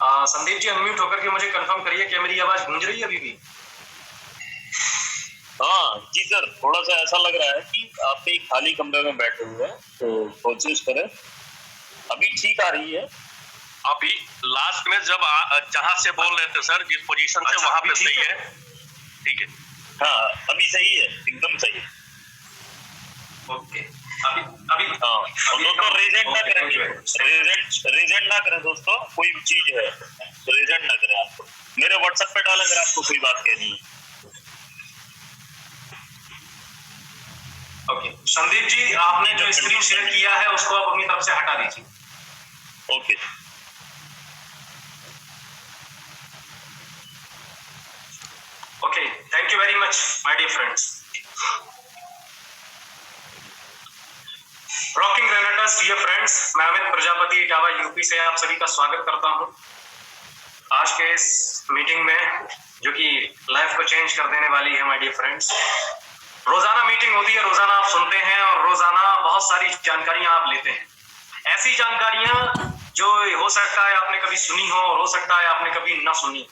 Sandeep ji unmute होकर के मुझे कंफर्म करिए कि मेरी आवाज गूंज रही है अभी भी। हाँ जी सर, थोड़ा सा ऐसा लग रहा है कि आप एक खाली कमरे में बैठे हुए हैं, तो कोशिश करें। अभी ठीक आ रही है। अभी लास्ट में जब जहां से बोल रहे थे सर, जिस पोजीशन से, वहां पे सही है। ठीक है, हाँ अभी सही है, एकदम सही है। ओके, अभी अभी हाँ, दोस्तों रिजेक्ट ना करें, रिजेक्ट ना करें दोस्तों, कोई चीज है रिजेक्ट ना करें। आपको मेरे व्हाट्सएप पे डालें अगर आपको कोई बात कहनी है। ओके संदीप जी, आपने जो स्क्रीन शेयर किया है उसको आप अपनी तरफ से हटा दीजिए। Okay okay, thank you very much my dear friends. Rocking grenadiers dear friends, मैं अमित प्रजापति इटावा यूपी से आप सभी का स्वागत करता हूं आज के इस मीटिंग में, जो कि लाइफ को चेंज कर देने वाली है माय डियर फ्रेंड्स। रोजाना मीटिंग होती है, रोजाना आप सुनते हैं और रोजाना बहुत सारी जानकारियां आप लेते हैं। ऐसी जानकारियां जो हो सकता है आपने कभी सुनी हो सकता है आपने कभी ना सुनी।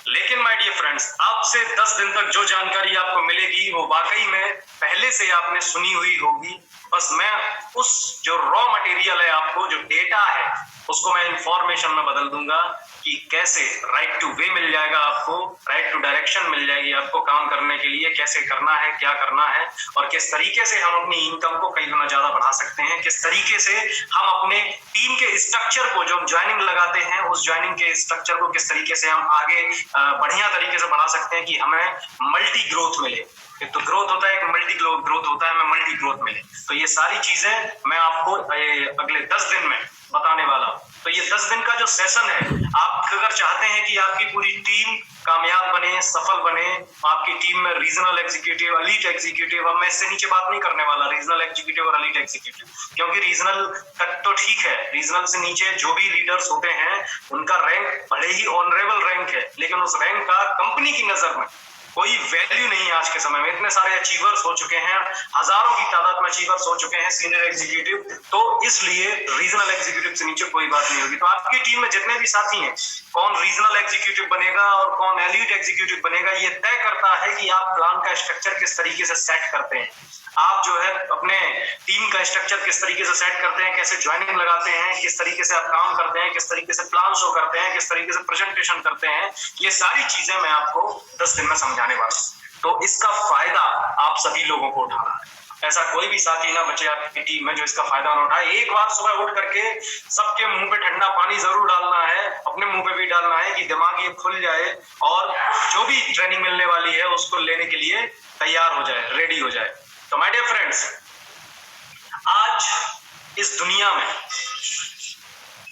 लेकिन माय डियर फ्रेंड्स, अब से 10 दिन तक जो जानकारी आपको मिलेगी वो वाकई में पहले से आपने सुनी हुई होगी। बस मैं उस जो रॉ मटेरियल है, आपको जो डेटा है, उसको मैं इंफॉर्मेशन में बदल दूंगा कि कैसे राइट टू वे मिल जाएगा आपको, राइट टू डायरेक्शन मिल जाएगी आपको काम करने के लिए, कैसे करना है, क्या करना है और किस तरीके से हम अपनी इनकम को कई गुना ज्यादा बढ़ा सकते हैं, किस तरीके से हम अपने टीम के स्ट्रक्चर को, जो ज्वाइनिंग लगाते हैं उस ज्वाइनिंग के स्ट्रक्चर को किस तरीके से हम आगे बढ़िया तरीके से बढ़ा सकते हैं कि हमें मल्टी ग्रोथ मिले। एक तो ग्रोथ होता है, एक मल्टी ग्रोथ होता है, हमें मल्टी ग्रोथ मिले। तो ये सारी चीजें मैं आपको अगले 10 दिन में बताने वाला हूं। तो ये 10 दिन का जो सेशन है, आप अगर चाहते हैं कि आपकी पूरी टीम कामयाब बने, सफल बने, आपकी टीम में रीजनल एग्जीक्यूटिव, एलीट एग्जीक्यूटिव, अब मैं इससे नीचे बात नहीं करने वाला रीजनल एग्जीक्यूटिव और एलीट एग्जीक्यूटिव, क्योंकि रीजनल तक तो ठीक है, रीजनल से नीचे जो भी लीडर्स होते हैं उनका रैंक भले ही ऑनरेबल रैंक है, लेकिन उस रैंक का कंपनी की नजर में कोई वैल्यू नहीं है। आज के समय में इतने सारे अचीवर्स हो चुके हैं, हजारों की तादाद में अचीवर्स हो चुके हैं सीनियर एग्जीक्यूटिव, तो इसलिए रीजनल एग्जीक्यूटिव से नीचे कोई बात नहीं होगी। तो आपकी टीम में जितने भी साथी हैं, कौन रीजनल एग्जीक्यूटिव बनेगा और कौन एलीट एग्जीक्यूटिव बनेगा, ये तय करता है कि आप प्लान का स्ट्रक्चर किस तरीके से सेट करते हैं, आप जो है अपने टीम का स्ट्रक्चर किस तरीके से सेट करते हैं, कैसे ज्वाइनिंग लगाते हैं, किस तरीके से आप काम करते हैं, किस तरीके से प्लान शो करते हैं, किस तरीके से प्रेजेंटेशन करते हैं, ये सारी चीजें मैं आपको 10 दिन में समझाने वाला हूं। तो इसका फायदा आप सभी लोगों को उठाना है। ऐसा कोई भी साथी ना बचे आपकी टीम में जो इसका फायदा ना उठाए। एक बार सुबह उठ करके सबके मुंह पे ठंडा पानी जरूर डालना है, अपने मुंह पे भी डालना है कि दिमाग ये खुल जाए और जो भी ट्रेनिंग मिलने वाली है उसको लेने के लिए तैयार हो जाए, रेडी हो जाए। तो माय डियर फ्रेंड्स, आज इस दुनिया में,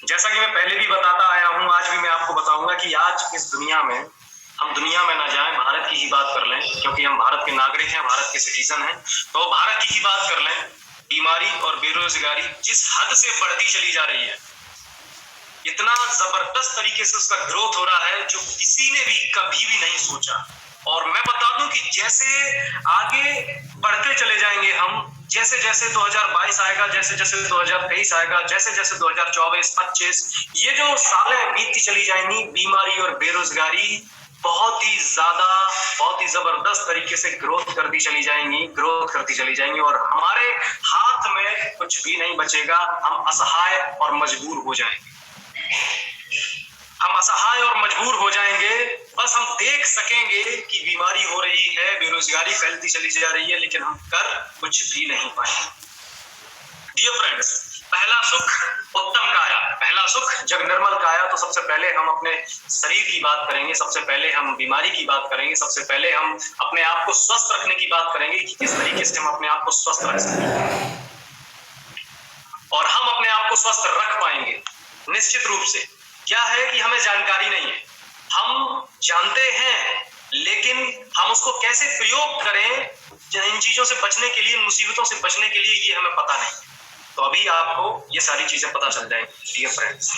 जैसा कि मैं पहले भी बताता आया हूं, आज भी मैं आपको बताऊंगा कि आज इस दुनिया में हम दुनिया में ना जाएं, भारत की ही बात कर लें, क्योंकि हम भारत के नागरिक हैं, भारत के सिटीजन हैं, तो भारत की ही बात कर लें। बीमारी और बेरोजगारी जिस हद से बढ़ती चली जा रही है, इतना जबरदस्त तरीके से उसका ग्रोथ हो रहा है जो किसी ने भी कभी भी नहीं सोचा। और मैं बता दूं कि जैसे आगे बढ़ते चले जाएंगे हम, जैसे जैसे 2022 आएगा, जैसे जैसे 2023 आएगा, जैसे जैसे 2024, 25, ये जो सालें बीतती चली जाएंगी, बीमारी और बेरोजगारी बहुत ही ज्यादा, बहुत ही जबरदस्त तरीके से ग्रोथ करती चली जाएंगी और हमारे हाथ में कुछ भी नहीं बचेगा। हम असहाय और मजबूर हो जाएंगे, हम असहाय और मजबूर हो जाएंगे। बस हम देख सकेंगे कि बीमारी हो रही है, बेरोजगारी फैलती चली जा रही है, लेकिन हम कर कुछ भी नहीं पाएंगे। डियर फ्रेंड्स, पहला सुख उत्तम काया, पहला सुख जब निर्मल काया, तो सबसे पहले हम अपने शरीर की बात करेंगे, सबसे पहले हम बीमारी की बात करेंगे, सबसे पहले हम अपने आप को स्वस्थ रखने की बात करेंगे कि किस तरीके से हम अपने आप को स्वस्थ रख सकते और हम अपने आप को स्वस्थ रख पाएंगे। निश्चित रूप से क्या है कि हमें जानकारी नहीं है, हम जानते हैं लेकिन हम उसको कैसे प्रयोग करें इन चीजों से बचने के लिए, मुसीबतों से बचने के लिए, ये हमें पता नहीं। तो अभी आपको ये सारी चीजें पता चल जाएंगी। डियर फ्रेंड्स,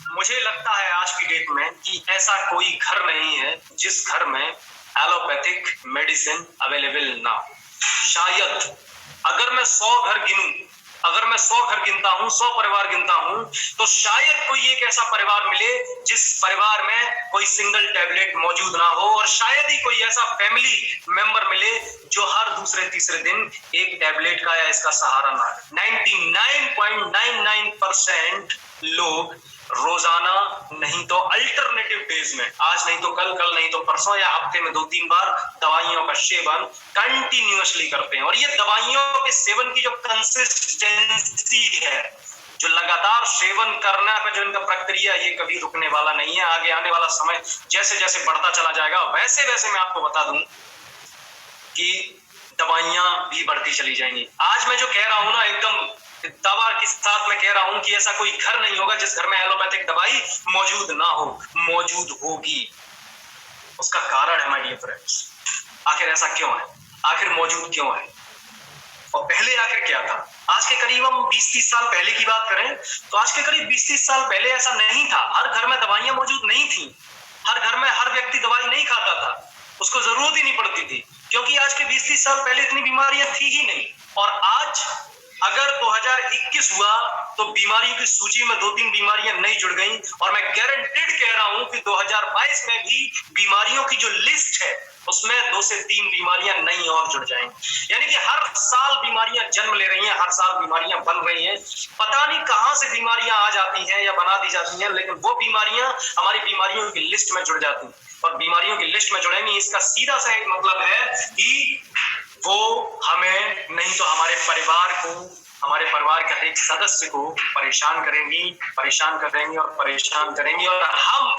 मुझे लगता है आज की डेट में कि ऐसा कोई घर नहीं है जिस घर में एलोपैथिक मेडिसिन अवेलेबल ना हो। शायद अगर मैं 100 घर गिनूं अगर मैं 100 घर गिनता हूं, 100 परिवार गिनता हूं, तो शायद कोई एक ऐसा परिवार मिले जिस परिवार में कोई सिंगल टैबलेट मौजूद ना हो, और शायद ही कोई ऐसा फैमिली मेंबर मिले जो हर दूसरे तीसरे दिन एक टैबलेट का या इसका सहारा ना ले। 99.99% लोग रोजाना नहीं तो अल्टरनेटिव डेज में, आज नहीं तो कल, कल नहीं तो परसों, या हफ्ते में 2-3 बार दवाइयों का सेवन कंटिन्यूअसली करते हैं। और ये दवाइयों के सेवन की जो कंसिस्टेंसी है, जो लगातार सेवन करना का जो इनका प्रक्रिया, ये कभी रुकने वाला नहीं है। आगे आने वाला समय जैसे जैसे बढ़ता चला जाएगा, वैसे वैसे मैं आपको बता दूं कि दवाइयां भी बढ़ती चली जाएंगी। आज मैं जो कह रहा हूं ना, एकदम दावा के साथ मैं कह रहा हूं कि ऐसा कोई घर नहीं होगा जिस घर में एलोपैथिक दवाई मौजूद ना हो, मौजूद होगी। उसका कारण है माय डियर फ्रेंड्स, आखिर ऐसा क्यों है, आखिर मौजूद क्यों है, और पहले आखिर क्या था। आज के करीब हम 20-30 साल पहले की बात करें तो आज के करीब 20-30 साल पहले ऐसा नहीं था। हर घर में दवाइयां मौजूद नहीं थी, हर घर में हर व्यक्ति दवाई नहीं खाता था, उसको जरूरत ही नहीं पड़ती थी, क्योंकि आज के 20-30 साल पहले इतनी बीमारियां थी ही नहीं। और आज अगर 2021 हुआ तो बीमारियों की सूची में 2-3 बीमारियां नई जुड़ गई, और मैं गारंटेड कह रहा हूं कि 2022 में भी बीमारियों की जो लिस्ट है उसमें 2 से 3 बीमारियां नई और जुड़ जाएंगी। यानी कि हर साल बीमारियां जन्म ले रही हैं, हर साल बीमारियां बन रही हैं। पता नहीं कहां से बीमारियां आ जाती हैं या बना दी जाती हैं, लेकिन वो बीमारियां हमारी बीमारियों की लिस्ट में जुड़ जाती हैं। और बीमारियों की लिस्ट में जुड़ेंगी, इसका सीधा सा एक मतलब है कि वो हमें नहीं तो हमारे परिवार को, हमारे परिवार के हर एक सदस्य को परेशान करेंगी, परेशान करेंगी और परेशान करेंगी। और हम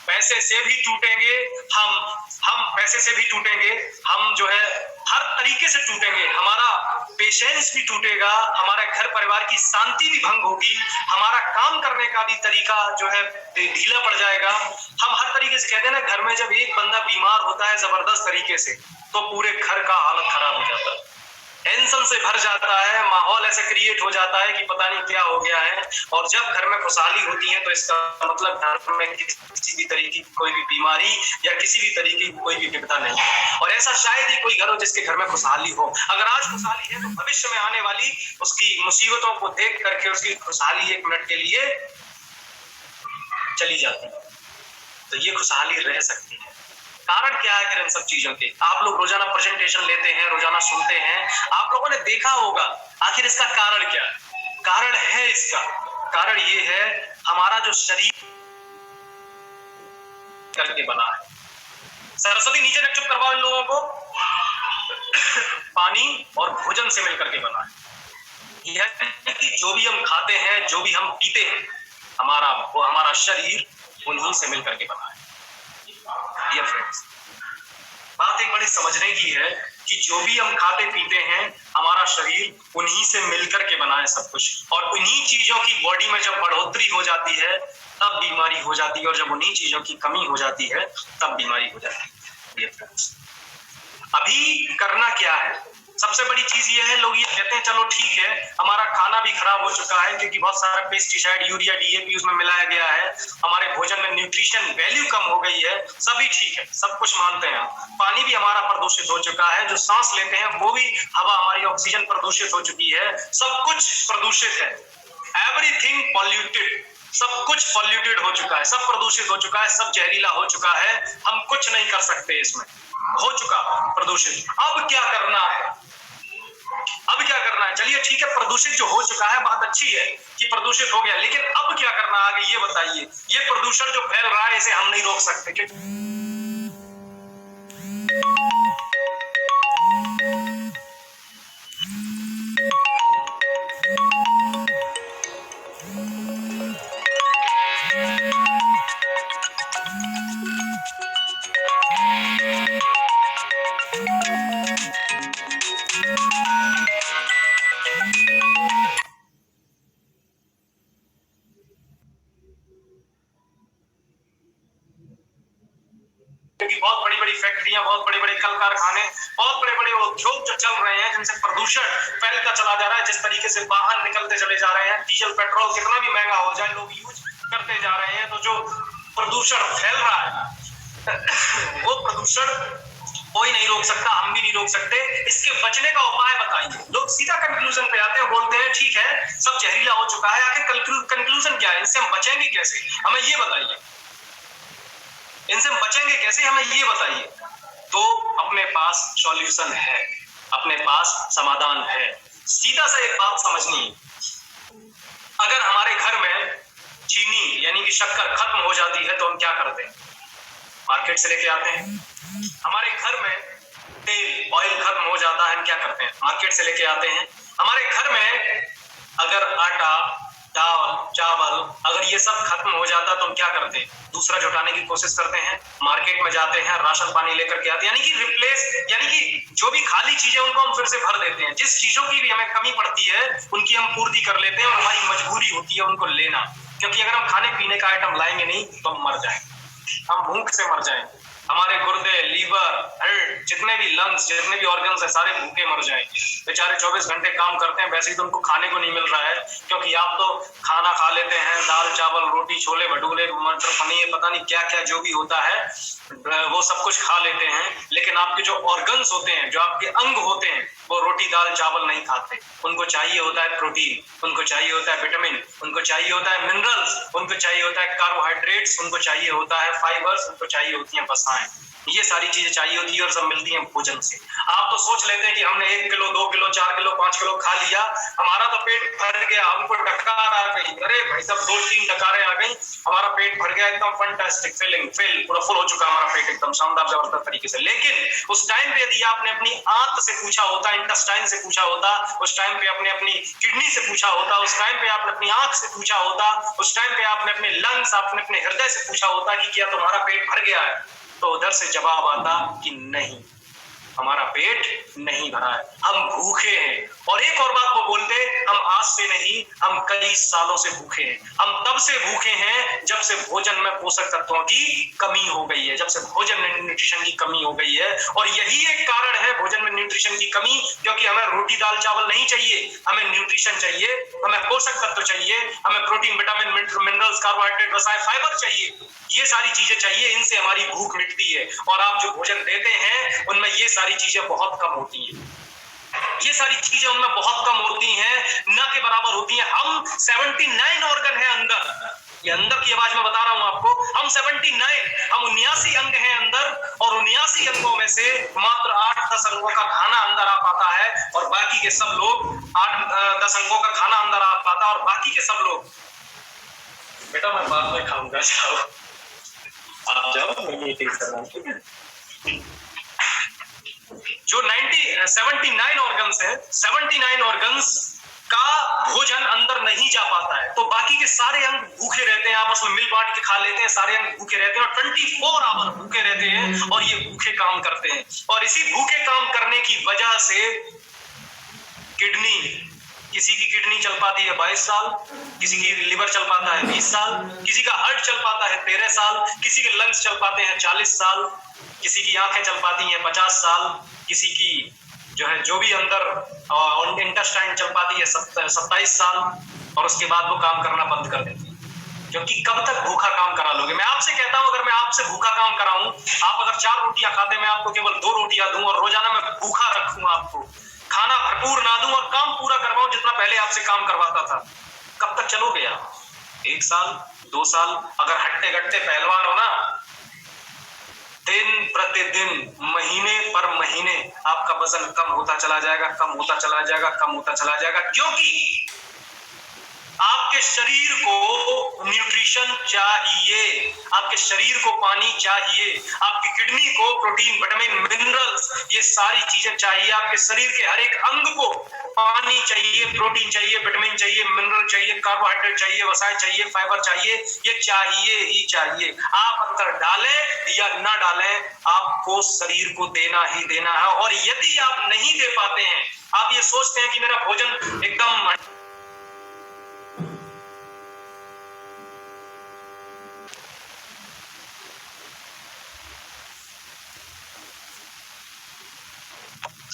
पैसे से भी टूटेंगे, हम पैसे से भी टूटेंगे, हम जो है हर तरीके से टूटेंगे, हमारा पेशेंस भी टूटेगा, हमारे घर परिवार की शांति भी भंग होगी, हमारा काम करने का भी तरीका जो है ढीला पड़ जाएगा। हम हर तरीके से, कहते हैं ना, घर में जब एक बंदा बीमार होता है जबरदस्त तरीके से, तो पूरे घर का हालत खराब हो जाता है, टेंशन से भर जाता है, माहौल ऐसे क्रिएट हो जाता है कि पता नहीं क्या हो गया है। और जब घर में खुशहाली होती है तो इसका मतलब घर में किसी भी तरीके की कोई भी बीमारी या किसी भी तरीके की कोई भी विपदा नहीं है। और ऐसा शायद ही कोई घर हो जिसके घर में खुशहाली हो। अगर आज खुशहाली है तो भविष्य में आने वाली उसकी मुसीबतों को देख करके उसकी खुशहाली 1 मिनट के लिए चली जाती है, तो ये खुशहाली रह सकती है। कारण क्या है फिर इन सब चीजों के? आप लोग रोजाना प्रेजेंटेशन लेते हैं, रोजाना सुनते हैं, आप लोगों ने देखा होगा। आखिर इसका कारण क्या है? कारण है, इसका कारण ये है हमारा जो शरीर करके बना है। सरस्वती नीचे ने चुप करवाओ इन लोगों को। पानी और भोजन से मिलकर के बना है। यह कि जो भी हम खाते हैं, जो भी हम पीते हैं, हमारा शरीर उन्हीं से मिलकर के बना है। डियर फ्रेंड्स, बात एक बड़ी समझने की है कि जो भी हम खाते पीते हैं, हमारा शरीर उन्हीं से मिलकर के बना है सब कुछ। और उन्हीं चीजों की बॉडी में जब बढ़ोतरी हो जाती है तब बीमारी हो जाती है, और जब उन्हीं चीजों की कमी हो जाती है तब बीमारी हो जाती है। डियर फ्रेंड्स, अभी करना क्या है? सबसे बड़ी चीज ये है, लोग ये कहते हैं चलो ठीक है, हमारा खाना भी खराब हो चुका है क्योंकि बहुत सारा पेस्टिसाइड, यूरिया, डीएपी उसमें मिलाया गया है, हमारे भोजन में न्यूट्रिशन वैल्यू कम हो गई है, सभी ठीक है, सब कुछ मानते हैं। पानी भी हमारा प्रदूषित हो चुका है, जो सांस लेते हैं वो भी, हवा हमारी ऑक्सीजन प्रदूषित हो चुकी है, सब कुछ प्रदूषित है, एवरीथिंग पॉल्यूटेड, सब कुछ पॉल्यूटेड हो चुका है, सब प्रदूषित हो चुका है, सब जहरीला हो चुका है, हम कुछ नहीं कर सकते, इसमें हो चुका प्रदूषित। अब क्या करना है? अब क्या करना है? चलिए ठीक है, प्रदूषित जो हो चुका है बात अच्छी है कि प्रदूषित हो गया, लेकिन अब क्या करना है आगे ये बताइए। ये प्रदूषण जो फैल रहा है इसे हम नहीं रोक सकते क्योंकि बहुत बड़ी बड़ी फैक्ट्रियां, बहुत बड़े बड़े कल कारखाने, बहुत बड़े बड़े उद्योग जो चल रहे हैं जिनसे प्रदूषण फैलता चला जा रहा है, जिस तरीके से वाहन निकलते चले जा रहे हैं, डीजल पेट्रोल कितना भी महंगा हो जाए लोग यूज करते जा रहे हैं, तो जो प्रदूषण फैल रहा है वो प्रदूषण कोई नहीं रोक सकता, हम भी नहीं रोक सकते। इसके बचने का उपाय बताइए। लोग सीधा कंक्लूजन पे आते हैं, बोलते हैं ठीक है सब जहरीला हो चुका है, आखिर कंक्लूजन क्या है, इनसे हम बचेंगे कैसे, हमें ये बताइए। इनसे हम बचेंगे कैसे, हमें ये बताइए। तो अपने पास सॉल्यूशन है, अपने पास समाधान है। सीधा सा एक बात समझनी है, अगर हमारे घर में चीनी यानी कि शक्कर खत्म हो जाती है तो हम क्या करते हैं, मार्केट से लेके आते हैं। हमारे घर में तेल ऑयल खत्म हो जाता है, हम क्या करते हैं, मार्केट से लेके आते हैं। हमारे घर में अगर आटा दाल चावल अगर ये सब खत्म हो जाता तो हम क्या करते हैं, दूसरा जुटाने की कोशिश करते हैं, मार्केट में जाते हैं, राशन पानी लेकर के आते हैं, यानी कि रिप्लेस, यानी कि जो भी खाली चीजें उनको हम फिर से भर देते हैं। जिस चीजों की भी हमें कमी पड़ती है उनकी हम पूर्ति कर लेते हैं और हमारी मजबूरी होती है उनको लेना, क्योंकि अगर हम खाने पीने का आइटम लाएंगे नहीं तो हम मर जाएंगे, हम भूख से मर जाएंगे। हमारे गुर्दे लीवर हार्ट जितने भी लंग्स जितने भी ऑर्गन्स है सारे भूखे मर जाएंगे। बेचारे 24 घंटे काम करते हैं, वैसे ही तो उनको खाने को नहीं मिल रहा है, क्योंकि आप तो खाना खा लेते हैं, दाल चावल रोटी छोले भटूरे मटर पनीर पता नहीं क्या क्या जो भी होता है वो सब कुछ खा लेते हैं, लेकिन आपके जो ऑर्गन्स होते हैं, जो आपके अंग होते हैं, वो रोटी दाल चावल नहीं खाते। उनको चाहिए होता है प्रोटीन, उनको चाहिए होता है विटामिन, उनको चाहिए होता है मिनरल्स, उनको चाहिए होता है कार्बोहाइड्रेट्स, उनको चाहिए होता है फाइबर्स, उनको चाहिए होती है वसाएं। ये सारी चीजें चाहिए होती है और सब मिलती है भोजन से। आप तो सोच लेते हैं कि हमने 1 किलो 2 किलो 4 किलो 5 किलो खा लिया, हमारा तो पेट भर गया, हमको डकार आ गई, अरे भाई साहब 2-3 डकारें आ गई, हमारा पेट भर गया, एकदम फैंटास्टिक फीलिंग, पूरा फुल हो चुका हमारा पेट एकदम शानदार जबरदस्त तरीके से। लेकिन उस टाइम पे यदि आपने अपनी आंत से पूछा होता, इंटेस्टाइन से पूछा होता, उस टाइम पे आपने अपनी किडनी से पूछा होता, उस टाइम पे आपने अपनी आंख से पूछा होता, उस टाइम पे आपने अपने लंग्स आपने अपने हृदय से पूछा होता कि क्या तुम्हारा पेट भर गया है, तो उधर से जवाब आता कि नहीं, हमारा पेट नहीं भरा है, हम भूखे हैं। और एक और बात वो बोलते, हम आज से नहीं हम कई सालों से भूखे हैं। हम तब से भूखे हैं जब से भोजन में पोषक तत्वों की कमी हो गई है, जब से भोजन में न्यूट्रिशन की कमी हो गई है। और यही एक कारण है भोजन में न्यूट्रिशन की कमी, क्योंकि हमें रोटी दाल चावल नहीं चाहिए, हमें न्यूट्रिशन चाहिए, हमें पोषक तत्व चाहिए, हमें प्रोटीन विटामिन मिनरल्स कार्बोहाइड्रेट रसायन फाइबर चाहिए, ये सारी चीजें चाहिए, इनसे हमारी भूख मिटती है। और आप जो भोजन देते हैं उनमें ये सारी चीजें बहुत कम होती हैं, ये सारी चीजें उनमें बहुत कम होती हैं, न के बराबर होती हैं। हम 79 ऑर्गन है अंदर, ये अंदर की आवाज में बता रहा हूं आपको, हम 79 हम 79 अंग हैं अंदर, और 79 अंगों में से मात्र 8-10 अंगों का खाना अंदर आ पाता है, और बाकी के सब लोग 8-10 अंगों का खाना अंदर आ पाता है, और बाकी के सब लोग, बेटा मैं बाद में खाऊंगा, जाओ आप जाओ, मैं मीटिंग कर रहा हूं, ठीक है। जो 79 ऑर्गन्स है, 79 ऑर्गन्स का भोजन अंदर नहीं जा पाता है, तो बाकी के सारे अंग भूखे रहते हैं, आपस में मिल बांट के खा लेते हैं, सारे अंग भूखे रहते हैं और 24 आवर भूखे रहते हैं, और ये भूखे काम करते हैं। और इसी भूखे काम करने की वजह से किडनी, किसी की किडनी चल पाती है 22 साल, किसी की लिवर चल पाता है 20 साल, किसी का हार्ट चल पाता है 13 साल, किसी के लंग्स चल पाते हैं 40 साल, किसी की आंखें चल पाती हैं 50 साल, किसी की जो है जो भी अंदर इंटेस्टाइन चल पाती है 27 साल, और उसके बाद वो काम करना बंद कर देती है। क्योंकि कब तक भूखा काम करा लोगे? मैं आपसे कहता हूं, अगर मैं आपसे भूखा काम कराऊं, आप अगर 4 रोटियां खाते, मैं आपको केवल 2 रोटियां दूं और रोजाना मैं भूखा रखूं, आपको खाना भरपूर ना दूं और काम पूरा करवाऊं जितना पहले आपसे काम करवाता था, कब तक चलोगे आप? 1 साल 2 साल? अगर हट्टे गट्टे पहलवान हो ना, दिन प्रतिदिन महीने पर महीने आपका वजन कम होता चला जाएगा, कम होता चला जाएगा, कम होता चला जाएगा, क्योंकि आपके शरीर को न्यूट्रिशन चाहिए, आपके शरीर को पानी चाहिए, आपकी किडनी को प्रोटीन विटामिन मिनरल्स ये सारी चीजें चाहिए, आपके शरीर के हर एक अंग को पानी चाहिए, प्रोटीन चाहिए, विटामिन चाहिए, मिनरल चाहिए, कार्बोहाइड्रेट चाहिए, वसाएं चाहिए, फाइबर चाहिए, ये चाहिए ही चाहिए। आप अंदर डालें या ना डालें, आपको शरीर को देना ही देना है। और यदि आप नहीं दे पाते हैं, आप ये सोचते हैं कि मेरा भोजन एकदम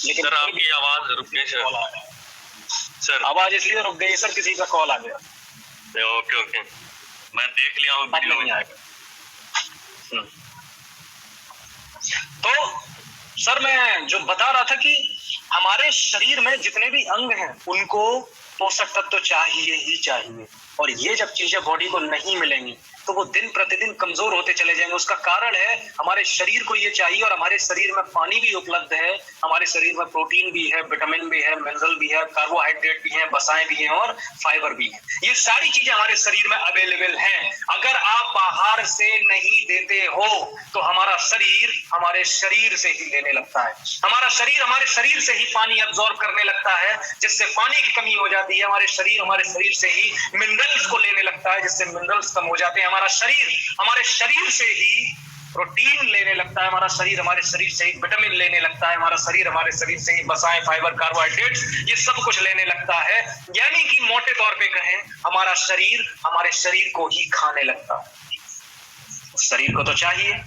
सर आपकी आवाज रुक गई सर, आवाज इसलिए रुक गई सर, किसी का कॉल आ गया। ओके ओके, मैं देख लिया हूँ वीडियो में। नहीं आएगा। तो सर मैं जो बता रहा था कि हमारे शरीर में जितने भी अंग हैं उनको पोषक तत्व तो चाहिए ही चाहिए, और ये जब चीजें बॉडी को नहीं मिलेंगी तो वो दिन प्रतिदिन कमजोर होते चले जाएंगे। उसका कारण है हमारे शरीर को ये चाहिए, और हमारे शरीर में पानी भी उपलब्ध है, हमारे शरीर में प्रोटीन भी है, विटामिन भी है, मिनरल भी है, कार्बोहाइड्रेट भी है, वसाएं भी हैं और फाइबर भी है। ये सारी चीजें हमारे शरीर में अवेलेबल हैं। अगर आप बाहर से नहीं देते हो तो हमारा शरीर हमारे शरीर से ही लेने लगता है, हमारा शरीर हमारे शरीर से ही पानी अब्सॉर्ब करने लगता है, जिससे पानी की कमी हो जाती है। हमारे शरीर से ही मिनरल्स को लेने लगता है, जिससे मिनरल्स कम हो जाते हैं। हमारे शरीर से ही प्रोटीन लेने लगता है, हमारा शरीर हमारे शरीर से ही विटामिन लेने लगता है, हमारा शरीर हमारे शरीर से ही वसाएं, फाइबर, कार्बोहाइड्रेट्स, ये सब कुछ लेने लगता है। यानी कि मोटे तौर पे कहें, हमारा शरीर हमारे शरीर को ही खाने लगता है। शरीर को तो चाहिए,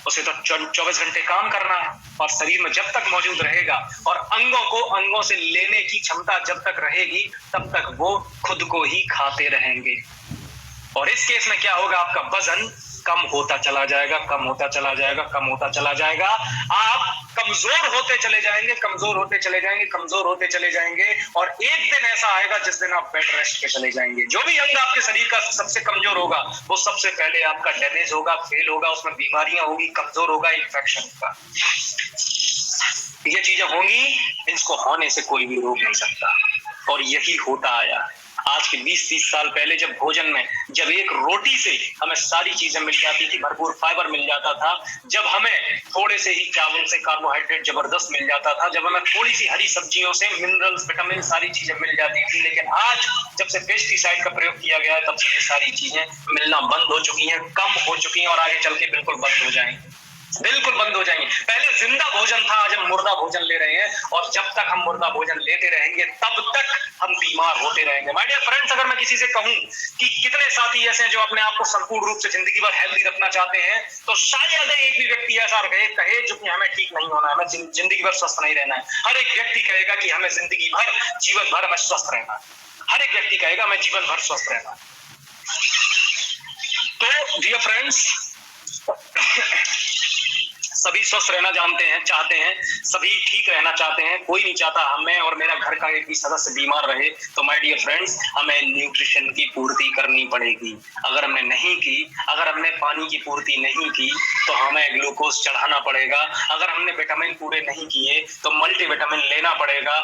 उसे तो 24 घंटे काम करना है, और शरीर में जब तक मौजूद रहेगा और अंगों से लेने की क्षमता जब तक रहेगी तब तक वो खुद को ही खाते रहेंगे। और इस केस में क्या होगा, आपका वजन कम होता चला जाएगा, कम होता चला जाएगा, कम होता चला जाएगा। आप कमजोर होते चले जाएंगे, कमजोर होते चले जाएंगे, कमजोर होते चले जाएंगे, और एक दिन ऐसा आएगा जिस दिन आप बेड रेस्ट पे चले जाएंगे। जो भी अंग आपके शरीर का सबसे कमजोर होगा वो सबसे पहले आपका डैमेज होगा, फेल होगा, उसमें बीमारियां होगी, कमजोर होगा, इन्फेक्शन होगा। ये चीजें होंगी, इसको होने से कोई भी रोक नहीं सकता, और यही होता आया है। आज के 20-30 साल पहले जब भोजन में जब एक रोटी से हमें सारी चीजें मिल जाती थी, भरपूर फाइबर मिल जाता था, जब हमें थोड़े से ही चावल से कार्बोहाइड्रेट जबरदस्त मिल जाता था, जब हमें थोड़ी सी हरी सब्जियों से मिनरल्स, विटामिन, सारी चीजें मिल जाती थी, लेकिन आज जब से पेस्टिसाइड का प्रयोग किया गया है तब से ये सारी चीजें मिलना बंद हो चुकी हैं, कम हो चुकी हैं, और आगे चल के बिल्कुल बंद हो जाएंगी, बिल्कुल बंद हो जाएंगे। पहले जिंदा भोजन था, आज हम मुर्दा भोजन ले रहे हैं, और जब तक हम मुर्दा भोजन लेते रहेंगे तब तक हम बीमार होते रहेंगे। माय डियर फ्रेंड्स, अगर मैं किसी से कहूं कि कितने साथी ऐसे हैं जो अपने आप को संपूर्ण रूप से जिंदगी भर हेल्दी रखना चाहते हैं, तो शायद एक भी व्यक्ति ऐसा कहे जो कि हमें ठीक नहीं होना है, हमें जिंदगी भर स्वस्थ नहीं रहना है। हर एक व्यक्ति कहेगा कि हमें जिंदगी भर, जीवन भर हमें स्वस्थ रहना है। हर एक व्यक्ति कहेगा हमें जीवन भर स्वस्थ रहना है। तो डियर फ्रेंड्स, सभी स्वस्थ रहना जानते हैं, चाहते हैं, सभी ठीक रहना चाहते हैं, कोई नहीं चाहता मैं और मेरा घर का एक भी सदस्य बीमार रहे। तो माय डियर फ्रेंड्स, हमें न्यूट्रिशन की पूर्ति करनी पड़ेगी। अगर हमने नहीं की, अगर हमने पानी की पूर्ति नहीं की तो हमें ग्लूकोज चढ़ाना पड़ेगा। अगर हमने विटामिन पूरे नहीं किए तो मल्टीविटामिन लेना पड़ेगा।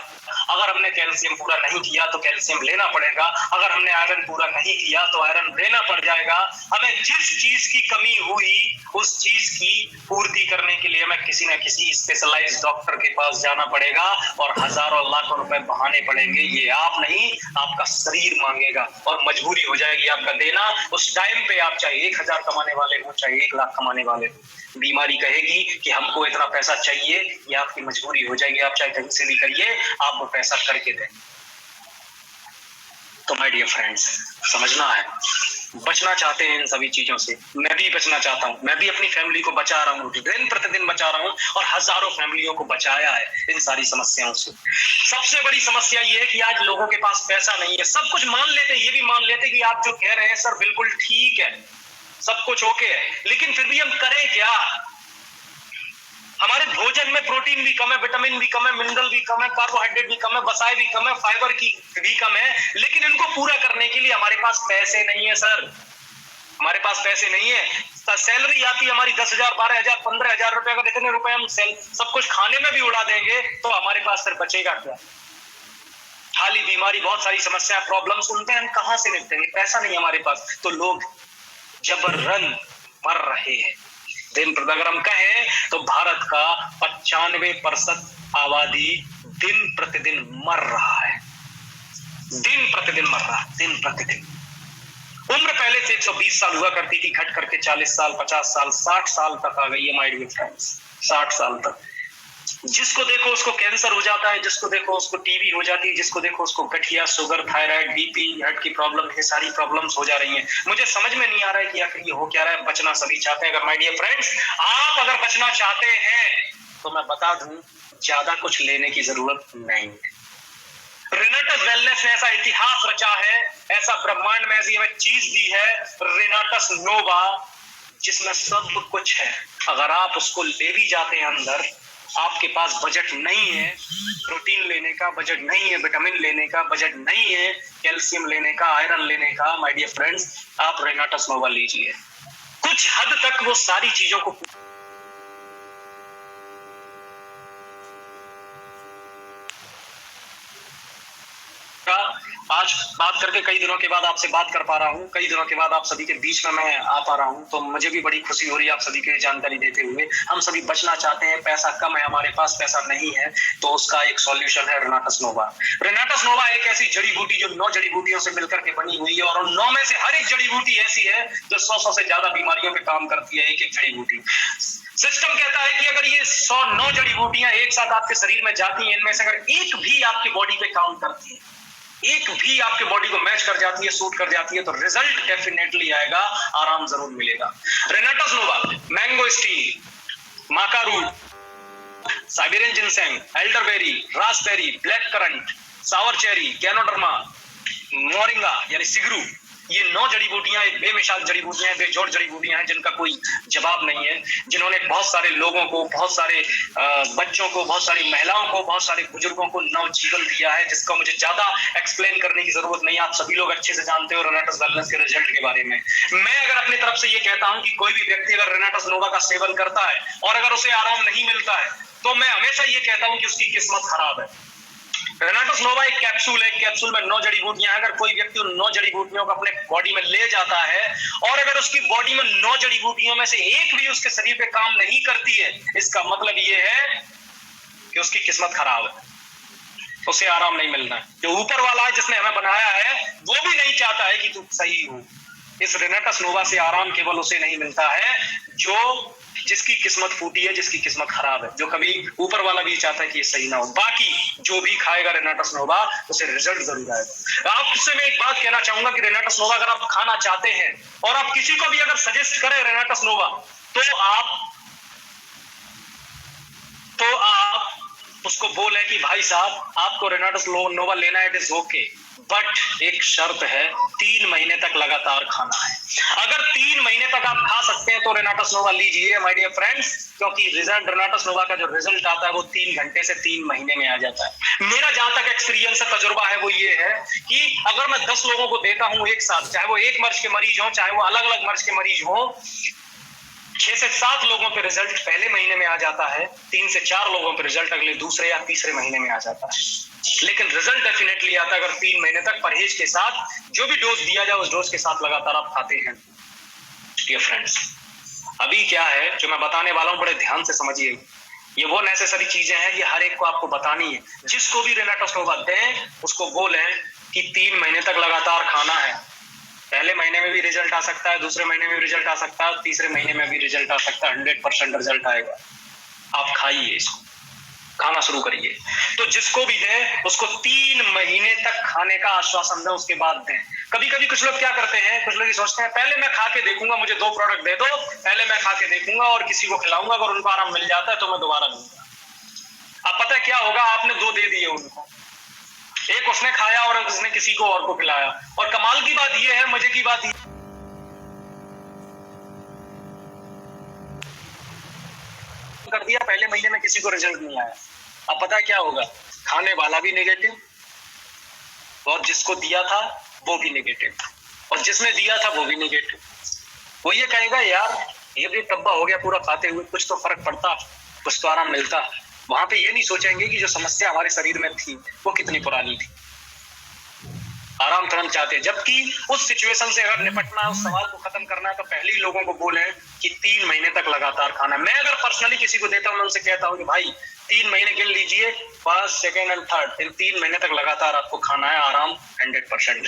अगर हमने कैल्शियम पूरा नहीं किया तो कैल्शियम लेना पड़ेगा। अगर हमने आयरन पूरा नहीं किया तो आयरन लेना पड़ जाएगा। हमें जिस चीज की कमी हुई उस चीज की पूर्ति करने के लिए हमें किसी न किसी स्पेशलाइज्ड डॉक्टर के पास जाना पड़ेगा, और हजारों लाखों रुपए बहाने पड़ेंगे। ये आप नहीं, आपका शरीर मांगेगा, और मजबूरी हो जाएगी आपका देना। उस टाइम पे आप चाहे 1000 कमाने वाले हो, चाहे 1 लाख कमाने वाले हो, बीमारी कहेगी कि हमको इतना पैसा चाहिए, ये आपकी मजबूरी हो जाएगी। आप चाहे कहीं से भी करिए, आप वो पैसा करके दें। तो माय डियर फ्रेंड्स, समझना है, बचना चाहते हैं इन सभी चीजों से। मैं भी बचना चाहता हूं, मैं भी अपनी फैमिली को बचा रहा हूं, दिन प्रतिदिन बचा रहा हूं, और हजारों फैमिलियों को बचाया है इन सारी समस्याओं से। सबसे बड़ी समस्या ये है कि आज लोगों के पास पैसा नहीं है। सब कुछ मान लेते, ये भी मान लेते कि आप जो कह रहे हैं सर बिल्कुल ठीक है, सब कुछ ओके है, लेकिन फिर भी हम करें क्या? हमारे भोजन में प्रोटीन भी कम है, विटामिन भी कम है, मिनरल भी कम है, कार्बोहाइड्रेट भी कम है, वसाएं भी कम है, फाइबर की भी कम है, लेकिन इनको पूरा करने के लिए हमारे पास पैसे नहीं है सर। हमारे पास पैसे नहीं है। सैलरी आती है हमारी 10,000, 12,000, 15,000 रुपए का, इतने रुपए हम सब कुछ खाने में भी उड़ा देंगे तो हमारे पास फिर बचेगा क्या? खाली बीमारी, बहुत सारी समस्या, प्रॉब्लम सुनते हैं, हम कहां से निपटेंगे? पैसा नहीं हमारे पास, तो लोग जबरन मर रहे हैं। दिन प्रतिदिन अगर हम कहें तो भारत का 95% आबादी दिन प्रतिदिन मर रहा है, दिन प्रतिदिन मर रहा है, दिन प्रतिदिन। उम्र पहले से 120 साल हुआ करती थी, घट करके 40 साल, 50 साल, 60 साल तक आ गई है माय डियर फ्रेंड्स, 60 साल तक। जिसको देखो उसको कैंसर हो जाता है, जिसको देखो उसको टीबी हो जाती है, जिसको देखो उसको गठिया, शुगर, थायराइड, बीपी, हार्ट की प्रॉब्लम, ये सारी प्रॉब्लम्स हो जा रही हैं। मुझे समझ में नहीं आ रहा है कि आखिर ये हो क्या रहा है। बचना सभी चाहते हैं। अगर माय डियर फ्रेंड्स आप अगर बचना चाहते हैं तो मैं बता दूं, ज्यादा कुछ लेने की जरूरत नहीं है। रिनाटस वेलनेस ने ऐसा इतिहास रचा है, ऐसा ब्रह्मांड में ऐसी हमें चीज दी है, रिनाटस नोवा, जिसमें सब कुछ है। अगर आप उसको ले भी जाते हैं अंदर आपके पास बजट नहीं है प्रोटीन लेने का, बजट नहीं है विटामिन लेने का, बजट नहीं है कैल्शियम लेने का, आयरन लेने का, माय डियर फ्रेंड्स, आप रेनाटस नोवा लीजिए। कुछ हद तक वो सारी चीजों को आज बात करके कई दिनों के बाद आपसे बात कर पा रहा हूँ, कई दिनों के बाद आप सभी के बीच में मैं आ पा रहा हूँ, तो मुझे भी बड़ी खुशी हो रही है आप सभी के जानकारी देते हुए। हम सभी बचना चाहते हैं, पैसा कम है, हमारे पास पैसा नहीं है, तो उसका एक सॉल्यूशन है रेनाटस नोवा। रेनाटस नोवा एक ऐसी जड़ी बूटी जो 9 जड़ी बूटियों से मिलकर के बनी हुई है, और उन 9 में से हर एक जड़ी बूटी ऐसी है जो 100 से ज्यादा बीमारियों पे काम करती है। एक एक जड़ी बूटी सिस्टम कहता है कि अगर ये 109 जड़ी बूटियां एक साथ आपके शरीर में जाती हैं, इनमें से अगर एक भी आपकी बॉडी पे काम करती है, एक भी आपके बॉडी को मैच कर जाती है, सूट कर जाती है, तो रिजल्ट डेफिनेटली आएगा, आराम जरूर मिलेगा। Renatus Nova, mangosteen, maca root, Siberian ginseng, elderberry, raspberry, black currant, sour cherry, ganoderma, moringa यानी सिगरू, ये 9 जड़ी बूटियां एक बेमिसाल जड़ी बूटियां हैं, बेजोड़ जड़ी बूटियां हैं जिनका कोई जवाब नहीं है, जिन्होंने बहुत सारे लोगों को, बहुत सारे बच्चों को, बहुत सारी महिलाओं को, बहुत सारे बुजुर्गों को नवजीवन दिया है, जिसका मुझे ज्यादा एक्सप्लेन करने की जरूरत नहीं है। आप सभी लोग अच्छे से जानते हो रेनाटस वेलनेस के रिजल्ट के बारे में। मैं अगर अपनी तरफ से ये कहता हूं कि कोई भी व्यक्ति अगर रेनाटस नोवा का सेवन करता है और अगर उसे आराम नहीं मिलता है, तो मैं हमेशा ये कहता हूं कि उसकी किस्मत खराब है। रेनाटस नोवा एक कैप्सूल है, कैप्सूल में 9 जड़ी बूटियां हैं। अगर कोई व्यक्ति उन 9 जड़ी बूटियों को अपने बॉडी में ले जाता है और अगर उसकी बॉडी में 9 जड़ी बूटियों में से एक भी उसके शरीर पे काम नहीं करती है, इसका मतलब ये है कि उसकी किस्मत खराब है, उसे आराम नहीं मिलना है। जो ऊपर वाला है जिसने हमें बनाया है वो भी नहीं चाहता है कि तू सही हो। इस रेनाटस नोवा से आराम केवल उसे नहीं मिलता है जो जिसकी किस्मत फूटी है, जिसकी किस्मत खराब है, जो कभी ऊपर वाला भी चाहता है कि ये सही ना हो। बाकी जो भी खाएगा रेनाटस नोवा उसे रिजल्ट जरूर आएगा। आपसे मैं एक बात कहना चाहूंगा कि रेनाटस नोवा अगर आप खाना चाहते हैं और आप किसी को भी अगर सजेस्ट करें रेनाटस नोवा, तो आप उसको बोले कि भाई साहब आपको रेनाटस नोवा लेना है, इट इज ओके, बट एक शर्त है, 3 महीने तक लगातार खाना है। अगर 3 महीने तक आप खा सकते हैं तो रेनाटस नोवा लीजिए माय डियर फ्रेंड्स, क्योंकि रिजल्ट रेनाटस नोवा का जो रिजल्ट आता है वो 3 घंटे से 3 महीने में आ जाता है। मेरा जहां तक एक्सपीरियंस है, तजुर्बा है, वो ये है कि अगर मैं 10 लोगों को देता हूं एक साथ, चाहे वो एक मर्ज के मरीज हो, चाहे वो अलग अलग मर्ज के मरीज हो, 6 से 7 लोगों पे रिजल्ट पहले महीने में आ जाता है, 3 से 4 लोगों पे रिजल्ट अगले दूसरे या तीसरे महीने में आ जाता है। लेकिन रिजल्ट डेफिनेटली आता है अगर 3 महीने तक परहेज के साथ जो भी डोज दिया जाए उस डोज के साथ लगातार आप खाते हैं। डियर फ्रेंड्स, अभी क्या है जो मैं बताने वाला हूं, बड़े ध्यान से समझिए। ये वो नेसेसरी चीजें हैं कि हर एक को आपको बतानी है। जिसको भी रेनाटस नोवा दें उसको बोलें कि 3 महीने तक लगातार खाना है। पहले महीने में भी रिजल्ट आ सकता है, दूसरे महीने में भी रिजल्ट आ सकता है, तीसरे महीने में भी रिजल्ट आ सकता है। 100% रिजल्ट आएगा। आप खाइए, इसको खाना शुरू करिए। तो जिसको भी दें उसको 3 महीने तक खाने का आश्वासन दें, उसके बाद दें। कभी कभी कुछ लोग क्या करते हैं, कुछ लोग ये सोचते हैं पहले मैं खा के देखूंगा, मुझे 2 प्रोडक्ट दे दो, पहले मैं खा के देखूंगा और किसी को खिलाऊंगा, अगर उनको आराम मिल जाता है तो मैं दोबारा लूंगा। अब पता है क्या होगा, आपने 2 दे दिए उनको, एक उसने खाया और उसने किसी को और को खिलाया। और कमाल की बात यह है, मजे की बात कर दिया, पहले महीने में किसी को रिजल्ट नहीं आया। अब पता है क्या होगा, खाने वाला भी नेगेटिव और जिसको दिया था वो भी नेगेटिव और जिसने दिया था वो भी नेगेटिव। वो ये कहेगा यार ये भी तब्बा हो गया पूरा खाते हुए, कुछ तो फर्क पड़ता, कुछ तो आराम मिलता। वहां पे ये नहीं सोचेंगे कि जो समस्या हमारे शरीर में थी वो कितनी पुरानी थी। आराम तुरंत चाहते हैं, जबकि उस सिचुएशन से अगर निपटना है, उस सवाल को खत्म करना है, तो पहले ही लोगों को बोले कि 3 महीने तक लगातार खाना। मैं अगर पर्सनली किसी को देता हूं, मैं उनसे कहता हूं कि भाई 3 महीने गिन लीजिए, फर्स्ट, सेकेंड एंड थर्ड, इन 3 महीने तक लगातार आपको खाना है, आराम 100%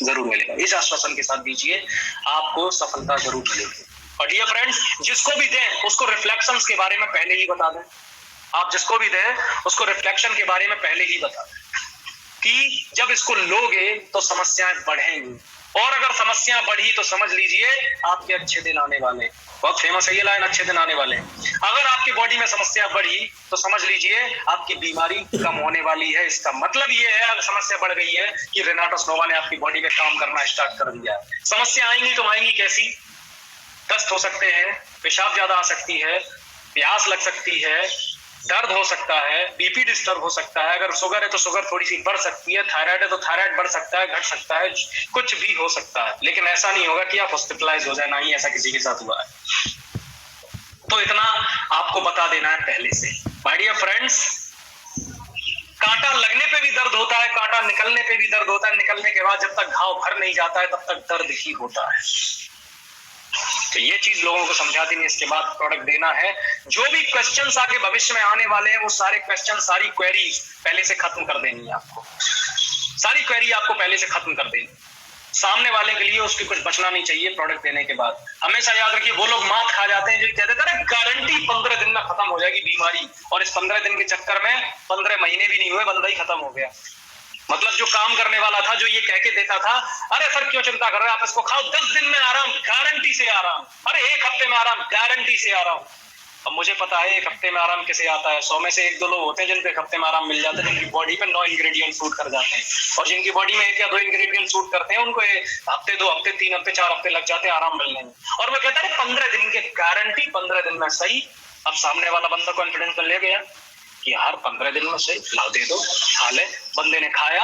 जरूर मिलेगा। इस आश्वासन के साथ दीजिए, आपको सफलता जरूर मिलेगी। और डियर फ्रेंड्स, जिसको भी दें उसको रिफ्लेक्शंस के बारे में पहले ही बता दें। आप जिसको भी दें उसको रिफ्लेक्शन के बारे में पहले ही बता दें कि जब इसको लोगे तो समस्याएं बढ़ेंगी, और अगर समस्या बढ़ी तो समझ लीजिए आपके अच्छे दिन आने वाले। बहुत फेमस है ये लाइन, अच्छे दिन आने वाले। अगर आपकी बॉडी में समस्या बढ़ी तो समझ लीजिए आपकी बीमारी कम होने वाली है। इसका मतलब ये है, अगर समस्या बढ़ गई है कि रेनाटस नोवा ने आपकी बॉडी में काम करना स्टार्ट कर दिया है। समस्या आएंगी तो आएंगी कैसी? दस्त हो सकते हैं, पेशाब ज्यादा आ सकती है, प्यास लग सकती है, दर्द हो सकता है, बीपी डिस्टर्ब हो सकता है, अगर शुगर है तो शुगर थोड़ी सी बढ़ सकती है, थायराइड है तो थायराइड बढ़ सकता है, घट सकता है, कुछ भी हो सकता है, लेकिन ऐसा नहीं होगा कि आप हॉस्पिटलाइज हो जाए, ना ही ऐसा किसी के साथ हुआ है। तो इतना आपको बता देना है पहले से। माय डियर फ्रेंड्स, कांटा लगने पे भी दर्द होता है, कांटा निकलने पे भी दर्द होता है, निकलने के बाद जब तक घाव भर नहीं जाता है तब तक दर्द ही होता है। तो ये चीज लोगों को समझा देनी, इसके बाद प्रोडक्ट देना है। जो भी क्वेश्चंस आगे भविष्य में आने वाले हैं वो सारे क्वेश्चन, सारी क्वेरी पहले से खत्म कर देनी है आपको, सारी क्वेरी आपको पहले से खत्म कर देनी। सामने वाले के लिए उसकी कुछ बचना नहीं चाहिए प्रोडक्ट देने के बाद। हमेशा याद रखिए, वो लोग मात खा जाते हैं जो कहते थे गारंटी 15 दिन में खत्म हो जाएगी बीमारी, और इस 15 दिन के चक्कर में 15 महीने भी नहीं हुए, बंदा ही खत्म हो गया। मतलब जो काम करने वाला था, जो ये कह के देता था, अरे सर क्यों चिंता कर रहे हैं, आप इसको खाओ, 10 दिन में आराम, गारंटी से आराम, अरे 1 हफ्ते में आराम, गारंटी से आराम। अब मुझे पता है 1 हफ्ते में आराम कैसे आता है। 100 में से 1-2 लोग होते हैं जिनको 1 हफ्ते में आराम मिल जाता है, जिनकी बॉडी पे 9 इंग्रेडिएंट सूट कर जाते हैं, और जिनकी बॉडी में 1 या 2 इंग्रेडिएंट सूट करते हैं उनको हफ्ते, 2 हफ्ते, 3 हफ्ते, 4 हफ्ते लग जाते हैं आराम मिलने में। और वो कहता है 15 दिन के गारंटी, 15 दिन में सही। अब सामने वाला बंदा कॉन्फिडेंस में ले गया कि यार 15 दिन में सही, लाओ दे दो, खा ले। बंदे ने खाया,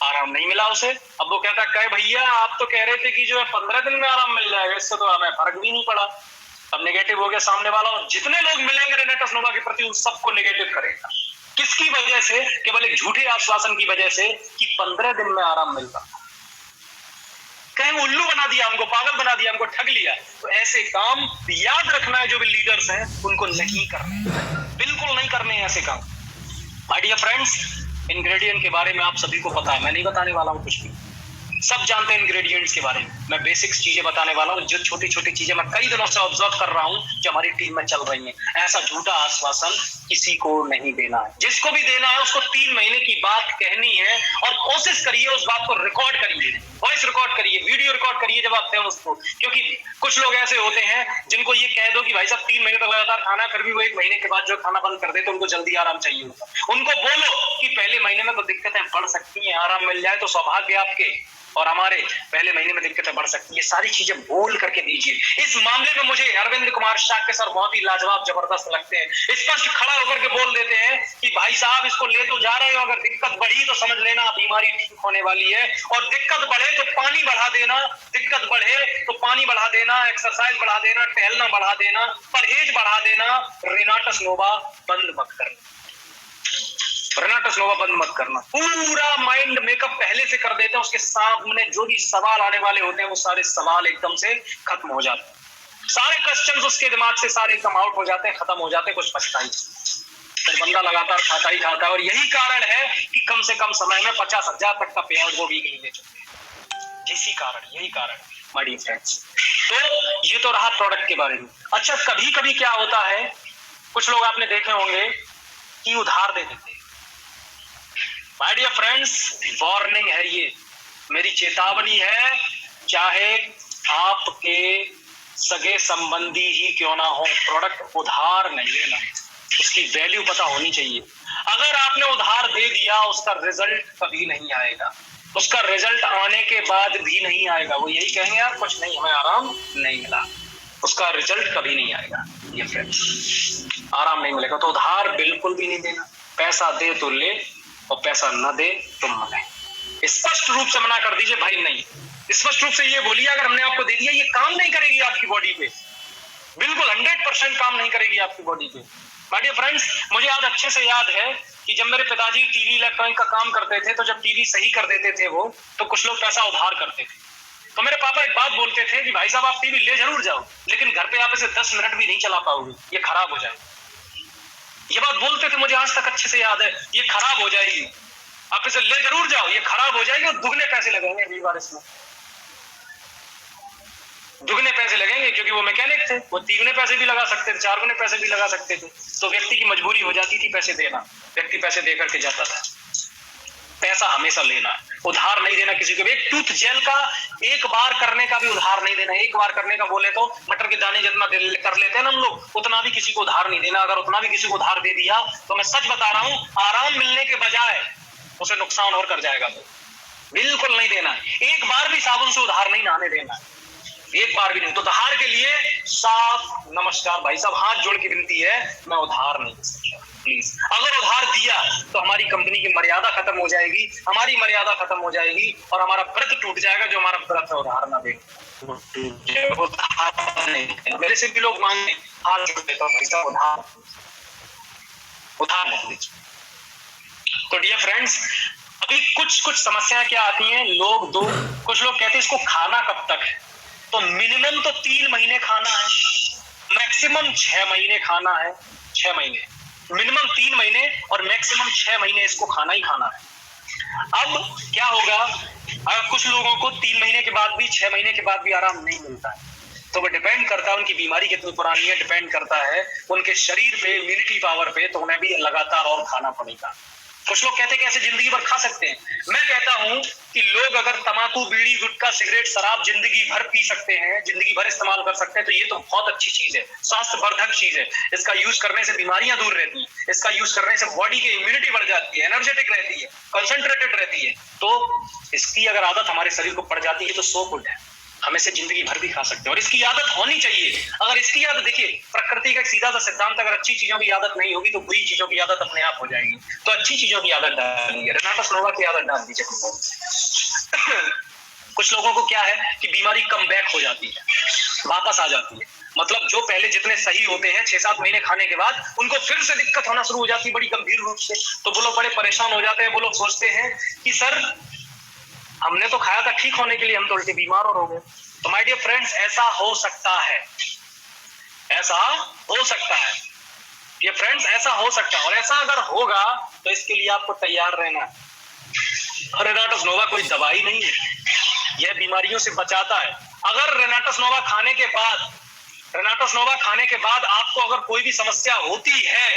आराम नहीं मिला उसे। अब वो कहता है भैया आप तो कह रहे थे कि जो है 15 दिन में आराम मिल जाएगा, इससे तो हमें फर्क भी नहीं पड़ा। अब नेगेटिव हो गया सामने वाला, और जितने लोग मिलेंगे रेनेटस नोवा के प्रति उन सबको नेगेटिव करेगा। किसकी वजह से? केवल एक झूठे आश्वासन की वजह से कि 15 दिन में आराम मिलता, कहीं उल्लू बना दिया हमको, पागल बना दिया हमको, ठग लिया। तो ऐसे काम याद रखना है, जो भी लीडर्स हैं उनको नहीं करने, बिल्कुल नहीं करने हैं ऐसे काम। माय डियर फ्रेंड्स, इंग्रेडिएंट के बारे में आप सभी को पता है, मैं नहीं बताने वाला हूँ कुछ भी, सब जानते हैं इंग्रेडिएंट्स के बारे में। मैं बेसिक्स चीजें बताने वाला हूँ, जो छोटी छोटी चीजें मैं कई दिनों से ऑब्जर्व कर रहा हूँ जो हमारी टीम में चल रही हैं। ऐसा झूठा आश्वासन किसी को नहीं देना है। जिसको भी देना है उसको 3 महीने की बात कहनी है, और कोशिश करिए उस बात को रिकॉर्ड करिए, वॉइस रिकॉर्ड करिए, वीडियो रिकॉर्ड करिए जब आप दें उसको। क्योंकि कुछ लोग ऐसे होते हैं जिनको ये कह दो कि भाई साहब 3 महीने तक लगातार खाना, फिर भी वो 1 महीने के बाद जो खाना बंद कर दे तो उनको जल्दी आराम चाहिए होता। उनको बोलो कि पहले महीने में तो दिक्कतें बढ़ सकती हैं, आराम मिल जाए तो सौभाग्य आपके, और हमारे पहले महीने में दिक्कतें बढ़ सकती है। ये सारी चीजें बोल करके दीजिए। इस मामले में मुझे अरविंद कुमार शाक्य सर बहुत ही लाजवाब, जबरदस्त लगते हैं। स्पष्ट खड़ा होकर के बोल देते हैं कि भाई साहब इसको ले तो जा रहे हो, अगर दिक्कत बढ़ी तो समझ लेना बीमारी ठीक होने वाली है, और दिक्कत बढ़े तो पानी बढ़ा देना, दिक्कत बढ़े तो पानी बढ़ा देना, एक्सरसाइज बढ़ा देना, टहलना बढ़ा देना, परहेज बढ़ा देना, रेनाटस नोवा बंद मत करना, रेनाटस नोवा बंद मत करना। पूरा माइंड मेकअप पहले से कर देते हैं, उसके सामने जो भी सवाल आने वाले होते हैं वो सारे सवाल एकदम से खत्म हो जाते हैं, सारे क्वेश्चंस उसके दिमाग से सारे एकदम आउट हो जाते हैं, खत्म हो जाते हैं, कुछ बचता ही। तो बंदा लगातार खाता ही खाता है, और यही कारण है कि कम से कम समय में 50,000 तक का पे आउट वो भी नहीं ले चुके हैं। इसी कारण, यही कारण माय डियर फ्रेंड्स। तो ये तो रहा प्रोडक्ट के बारे में। अच्छा, कभी कभी क्या होता है, कुछ लोग आपने देखे होंगे कि उधार दे देते हैं। माय डियर फ्रेंड्स, वार्निंग है, ये मेरी चेतावनी है। चाहे आपके सगे संबंधी ही क्यों ना हो, प्रोडक्ट उधार नहीं लेना, उसकी वैल्यू पता होनी चाहिए। अगर आपने उधार दे दिया, उसका रिजल्ट कभी नहीं आएगा, उसका रिजल्ट आने के बाद भी नहीं आएगा। वो यही कहेंगे यार कुछ नहीं, हमें आराम नहीं मिला, उसका रिजल्ट कभी नहीं आएगा। ये फ्रेंड्स, आराम नहीं मिलेगा। तो उधार बिल्कुल भी नहीं देना। पैसा दे तो ले, और पैसा न दे तो मना। स्पष्ट रूप से मना कर दीजिए भाई, नहीं। स्पष्ट रूप से ये बोलिए, अगर हमने आपको दे दिया, ये काम नहीं करेगी आपकी बॉडी पे, बिल्कुल 100% काम नहीं करेगी आपकी बॉडी पे। माय डियर फ्रेंड्स, मुझे आज अच्छे से याद है कि जब मेरे पिताजी टीवी इलेक्ट्रॉनिक का काम करते थे, तो जब टीवी सही कर देते थे वो, तो कुछ लोग पैसा उधार करते थे। तो मेरे पापा एक बात बोलते थे कि भाई साहब आप टीवी ले जरूर जाओ, लेकिन घर पे आप इसे 10 मिनट भी नहीं चला पाओगे, ये खराब हो जाएगा। ये बात बोलते थे, मुझे आज तक अच्छे से याद है, ये खराब हो जाएगी, आप इसे ले जरूर जाओ, ये खराब हो जाएगी, और दुगने पैसे लगेंगे अगली बार इसमें, दुगने पैसे लगेंगे, क्योंकि वो मैकेनिक थे, वो 3 गुने पैसे भी लगा सकते थे, 4 गुने पैसे भी लगा सकते थे। तो व्यक्ति की मजबूरी हो जाती थी पैसे देना, व्यक्ति पैसे दे करके जाता था। पैसा हमेशा लेना, उधार नहीं देना किसी को भी। एक टूथ जेल का एक बार करने का भी उधार नहीं देना। एक बार करने का बोले तो मटर के दाने जितना कर लेते हैं ना हम लोग, उतना भी किसी को उधार नहीं देना। अगर उतना भी किसी को उधार दे दिया तो मैं सच बता रहा हूं, आराम मिलने के बजाय उसे नुकसान और कर जाएगा। तो बिल्कुल नहीं देना। एक बार भी साबुन से उधार नहीं नहाने देना। एक बार भी नहीं। तो उधार के लिए साफ नमस्कार भाई साहब, हाथ जोड़ के विनती है, मैं उधार नहीं दे सकता प्लीज। अगर उधार दिया तो हमारी कंपनी की मर्यादा खत्म हो जाएगी, हमारी मर्यादा खत्म हो जाएगी और हमारा व्रत टूट जाएगा जो हमारा व्रत है उधार ना दे। मेरे से भी लोग मांगे, हाथ जोड़ देता हूँ भाई साहब, उधार नहीं दीजिए। तो डियर फ्रेंड्स, अभी कुछ समस्याएं क्या आती हैं, कुछ लोग कहते हैं इसको खाना कब तक है, तो मिनिमम तो 3 महीने खाना है, मैक्सिमम 6 महीने खाना है। 6 महीने मिनिमम 3 महीने और मैक्सिमम 6 महीने इसको खाना ही खाना है। अब क्या होगा, अगर कुछ लोगों को 3 महीने के बाद भी 6 महीने के बाद भी आराम नहीं मिलता है, तो वो डिपेंड करता है उनकी बीमारी कितनी पुरानी है, डिपेंड करता है उनके शरीर पे, इम्यूनिटी पावर पे, तो उन्हें भी लगातार और खाना पड़ेगा। कुछ लोग कहते हैं कि ऐसे जिंदगी भर खा सकते हैं, मैं कहता हूं कि लोग अगर तंबाकू, बीड़ी, गुटखा, सिगरेट, शराब जिंदगी भर पी सकते हैं, जिंदगी भर इस्तेमाल कर सकते हैं, तो ये तो बहुत अच्छी चीज है, स्वास्थ्यवर्धक चीज है। इसका यूज करने से बीमारियां दूर रहती हैं, इसका यूज करने से बॉडी की इम्यूनिटी बढ़ जाती है, एनर्जेटिक रहती है, कंसंट्रेटेड रहती है। तो इसकी अगर आदत हमारे शरीर को पड़ जाती है तो सो गुड है, हम इसे जिंदगी भर भी खा सकते हैं और इसकी आदत होनी चाहिए। अगर इसकी आदत, देखिए प्रकृति का एक सीधा सा सिद्धांत, अगर अच्छी चीजों की आदत नहीं होगी तो बुरी चीजों की आदत अपने आप हो जाएगी। तो अच्छी चीजों की आदत डालिए, रेनाटस नोवा की आदत डाल दीजिए। कुछ लोगों को क्या है कि बीमारी कम बैक हो जाती है, वापस आ जाती है, मतलब जो पहले जितने सही होते हैं 6-7 महीने खाने के बाद उनको फिर से दिक्कत होना शुरू हो जाती है बड़ी गंभीर रूप से। तो वो लोग बड़े परेशान हो जाते हैं, वो लोग सोचते हैं कि सर हमने तो खाया था ठीक होने के लिए, हम तो उल्टे बीमार और हो गए। तो माय डियर फ्रेंड्स, ऐसा हो सकता है, ऐसा हो सकता है ये फ्रेंड्स, ऐसा हो सकता है। और ऐसा अगर होगा तो इसके लिए आपको तैयार रहना है। रेनाटस नोवा कोई दवाई नहीं है, यह बीमारियों से बचाता है। अगर रेनाटस नोवा खाने के बाद आपको अगर कोई भी समस्या होती है,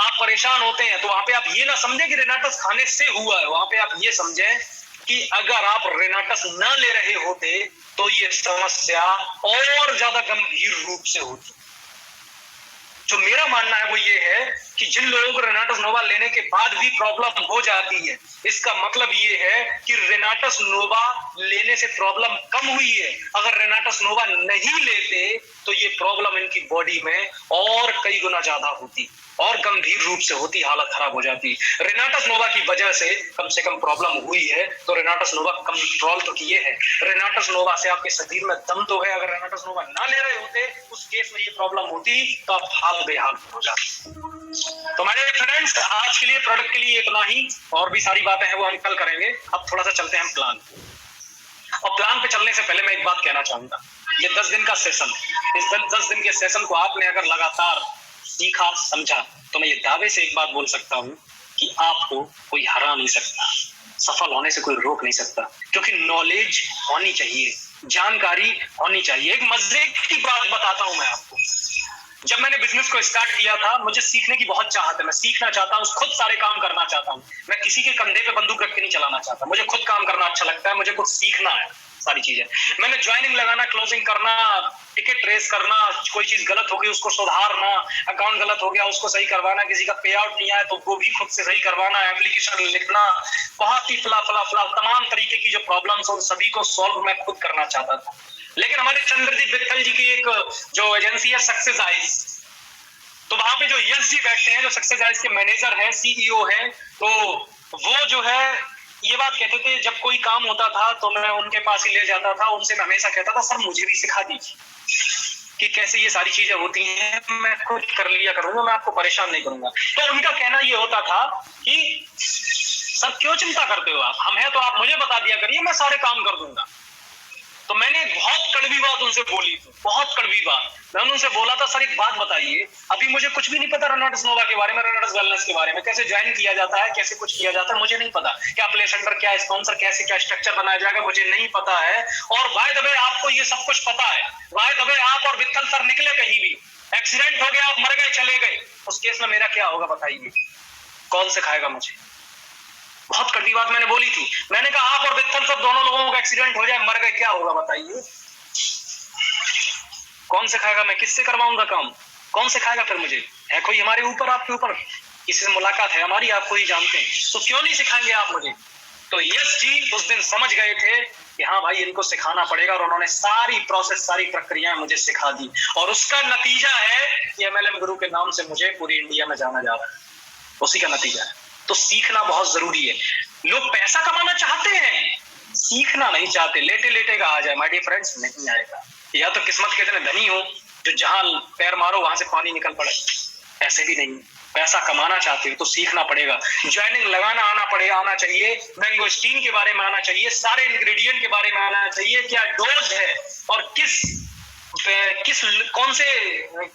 आप परेशान होते हैं, तो वहां पे आप ये ना समझें कि रेनाटस खाने से हुआ है, वहां पे आप ये समझें कि अगर आप रेनाटस न ले रहे होते तो ये समस्या और ज्यादा गंभीर रूप से होती। जो मेरा मानना है वो ये है कि जिन लोगों को रेनाटस नोवा लेने के बाद भी प्रॉब्लम हो जाती है, इसका मतलब ये है कि रेनाटस नोवा लेने से प्रॉब्लम कम हुई है। अगर रेनाटस नोवा नहीं लेते तो ये प्रॉब्लम इनकी बॉडी में और कई गुना ज्यादा होती और गंभीर रूप से होती, हालत खराब हो जाती। रेनाटस नोवा की वजह से कम प्रॉब्लम हुई है, तो रेनाटस नोवा कंट्रोल तो किए है। रेनाटस नोवा से आपके शरीर में दम तो है, अगर रेनाटस नोवा ना ले रहे होते उस केस में ये प्रॉब्लम होती तो आप हाल बेहाल हो जाते। तो मेरे फ्रेंड्स, आज के लिए प्रोडक्ट के लिए इतना ही, और भी सारी बातें हैं वो हम कल करेंगे। अब थोड़ा सा चलते हैं हम प्लान, और प्लान पे चलने से पहले मैं एक बात कहना चाहूंगा। ये 10 दिन का सेशन, इस 10 दिन के सेशन को आपने अगर लगातार सीखा, समझा, तो मैं ये दावे से एक बात बोल सकता हूं कि आपको कोई हरा नहीं सकता, सफल होने से कोई रोक नहीं सकता, क्योंकि नॉलेज होनी चाहिए, जानकारी होनी चाहिए। एक मजे की बात बताता हूं मैं आपको। जब मैंने बिजनेस को स्टार्ट किया था, मुझे सीखने की बहुत चाहत है, मैं सीखना चाहता हूँ, खुद सारे काम करना चाहता हूँ। मैं किसी के कंधे पे बंदूक रख के नहीं चलाना चाहता, मुझे खुद काम करना अच्छा लगता है, मुझे खुद सीखना है सारी चीजें। मैंने ज्वाइनिंग लगाना, क्लोजिंग करना, टिकट रेस करना, कोई चीज गलत हो गई उसको सुधारना, अकाउंट गलत हो गया उसको सही करवाना, किसी का पे आउट नहीं आया तो वो भी खुद से सही करवाना, एप्लीकेशन लिखना, बहुत ही फला तमाम तरीके की जो प्रॉब्लम्स हो सभी को सॉल्व मैं खुद करना चाहता था। लेकिन हमारे चंद्रदीप विट्ठल जी की एक जो एजेंसी है सक्सेस आइज, तो वहां पे जो यश जी बैठते हैं, जो सक्सेस आइज के मैनेजर हैं, सीईओ हैं, तो वो जो है ये बात कहते थे, जब कोई काम होता था तो मैं उनके पास ही ले जाता था, उनसे मैं हमेशा कहता था सर मुझे भी सिखा दीजिए कि कैसे ये सारी चीजें होती हैं, मैं खुद कर लिया करूंगा, मैं आपको परेशान नहीं करूंगा। तो उनका कहना ये होता था कि सर क्यों चिंता करते हो आप, हम हैं तो आप मुझे बता दिया करिए, मैं सारे काम कर दूंगा। तो मैंने बहुत कड़वी बात उनसे बोली थी, बहुत कड़वी बात। मैंने उनसे बोला था सर एक बात बताइए, अभी मुझे कुछ भी नहीं पता रेनाटस नोवा के बारे में, रेनाटस वेलनेस के बारे में, कैसे ज्वाइन किया जाता है, कैसे कुछ किया जाता है, मुझे नहीं पता। क्या प्ले सेंटर, क्या स्पॉन्सर, कैसे क्या स्ट्रक्चर बनाया जाएगा, मुझे नहीं पता है। और बाय द वे आपको ये सब कुछ पता है, बाय द वे आप और विट्ठल सर निकले कहीं भी, एक्सीडेंट हो गया, आप मर गए, चले गए, उस केस में मेरा क्या होगा बताइए, कौन सिखाएगा मुझे? बहुत कड़वी बात मैंने बोली थी। मैंने कहा आप और विट्ठल सब दोनों लोगों का एक्सीडेंट हो जाए, मर गए, क्या होगा बताइए, कौन सिखाएगा? मैं किससे करवाऊंगा काम, कौन सिखाएगा फिर मुझे? है कोई हमारे ऊपर, आपके ऊपर? किसी से मुलाकात है हमारी, आप कोई जानते हैं, तो क्यों नहीं सिखाएंगे आप मुझे? तो यस जी उस दिन समझ गए थे कि हाँ भाई इनको सिखाना पड़ेगा, और उन्होंने सारी प्रोसेस, सारी प्रक्रियाएं मुझे सिखा दी, और उसका नतीजा है कि MLM गुरु के नाम से मुझे पूरी इंडिया में जाना जा रहा है। उसी का नतीजा है। तो सीखना बहुत जरूरी है। लोग पैसा कमाना चाहते हैं, सीखना नहीं चाहते। लेटे लेटे का आ जाए माय डियर फ्रेंड्स, नहीं आएगा। या तो किस्मत के इतने धनी हो जो जहां पैर मारो वहां से पानी निकल पड़े, ऐसे भी नहीं। पैसा कमाना चाहते हो तो सीखना पड़ेगा, ज्वाइनिंग लगाना आना चाहिए, मैंगोस्टीन के बारे में आना चाहिए, सारे इंग्रेडिएंट के बारे में आना चाहिए, क्या डोज है और कौन से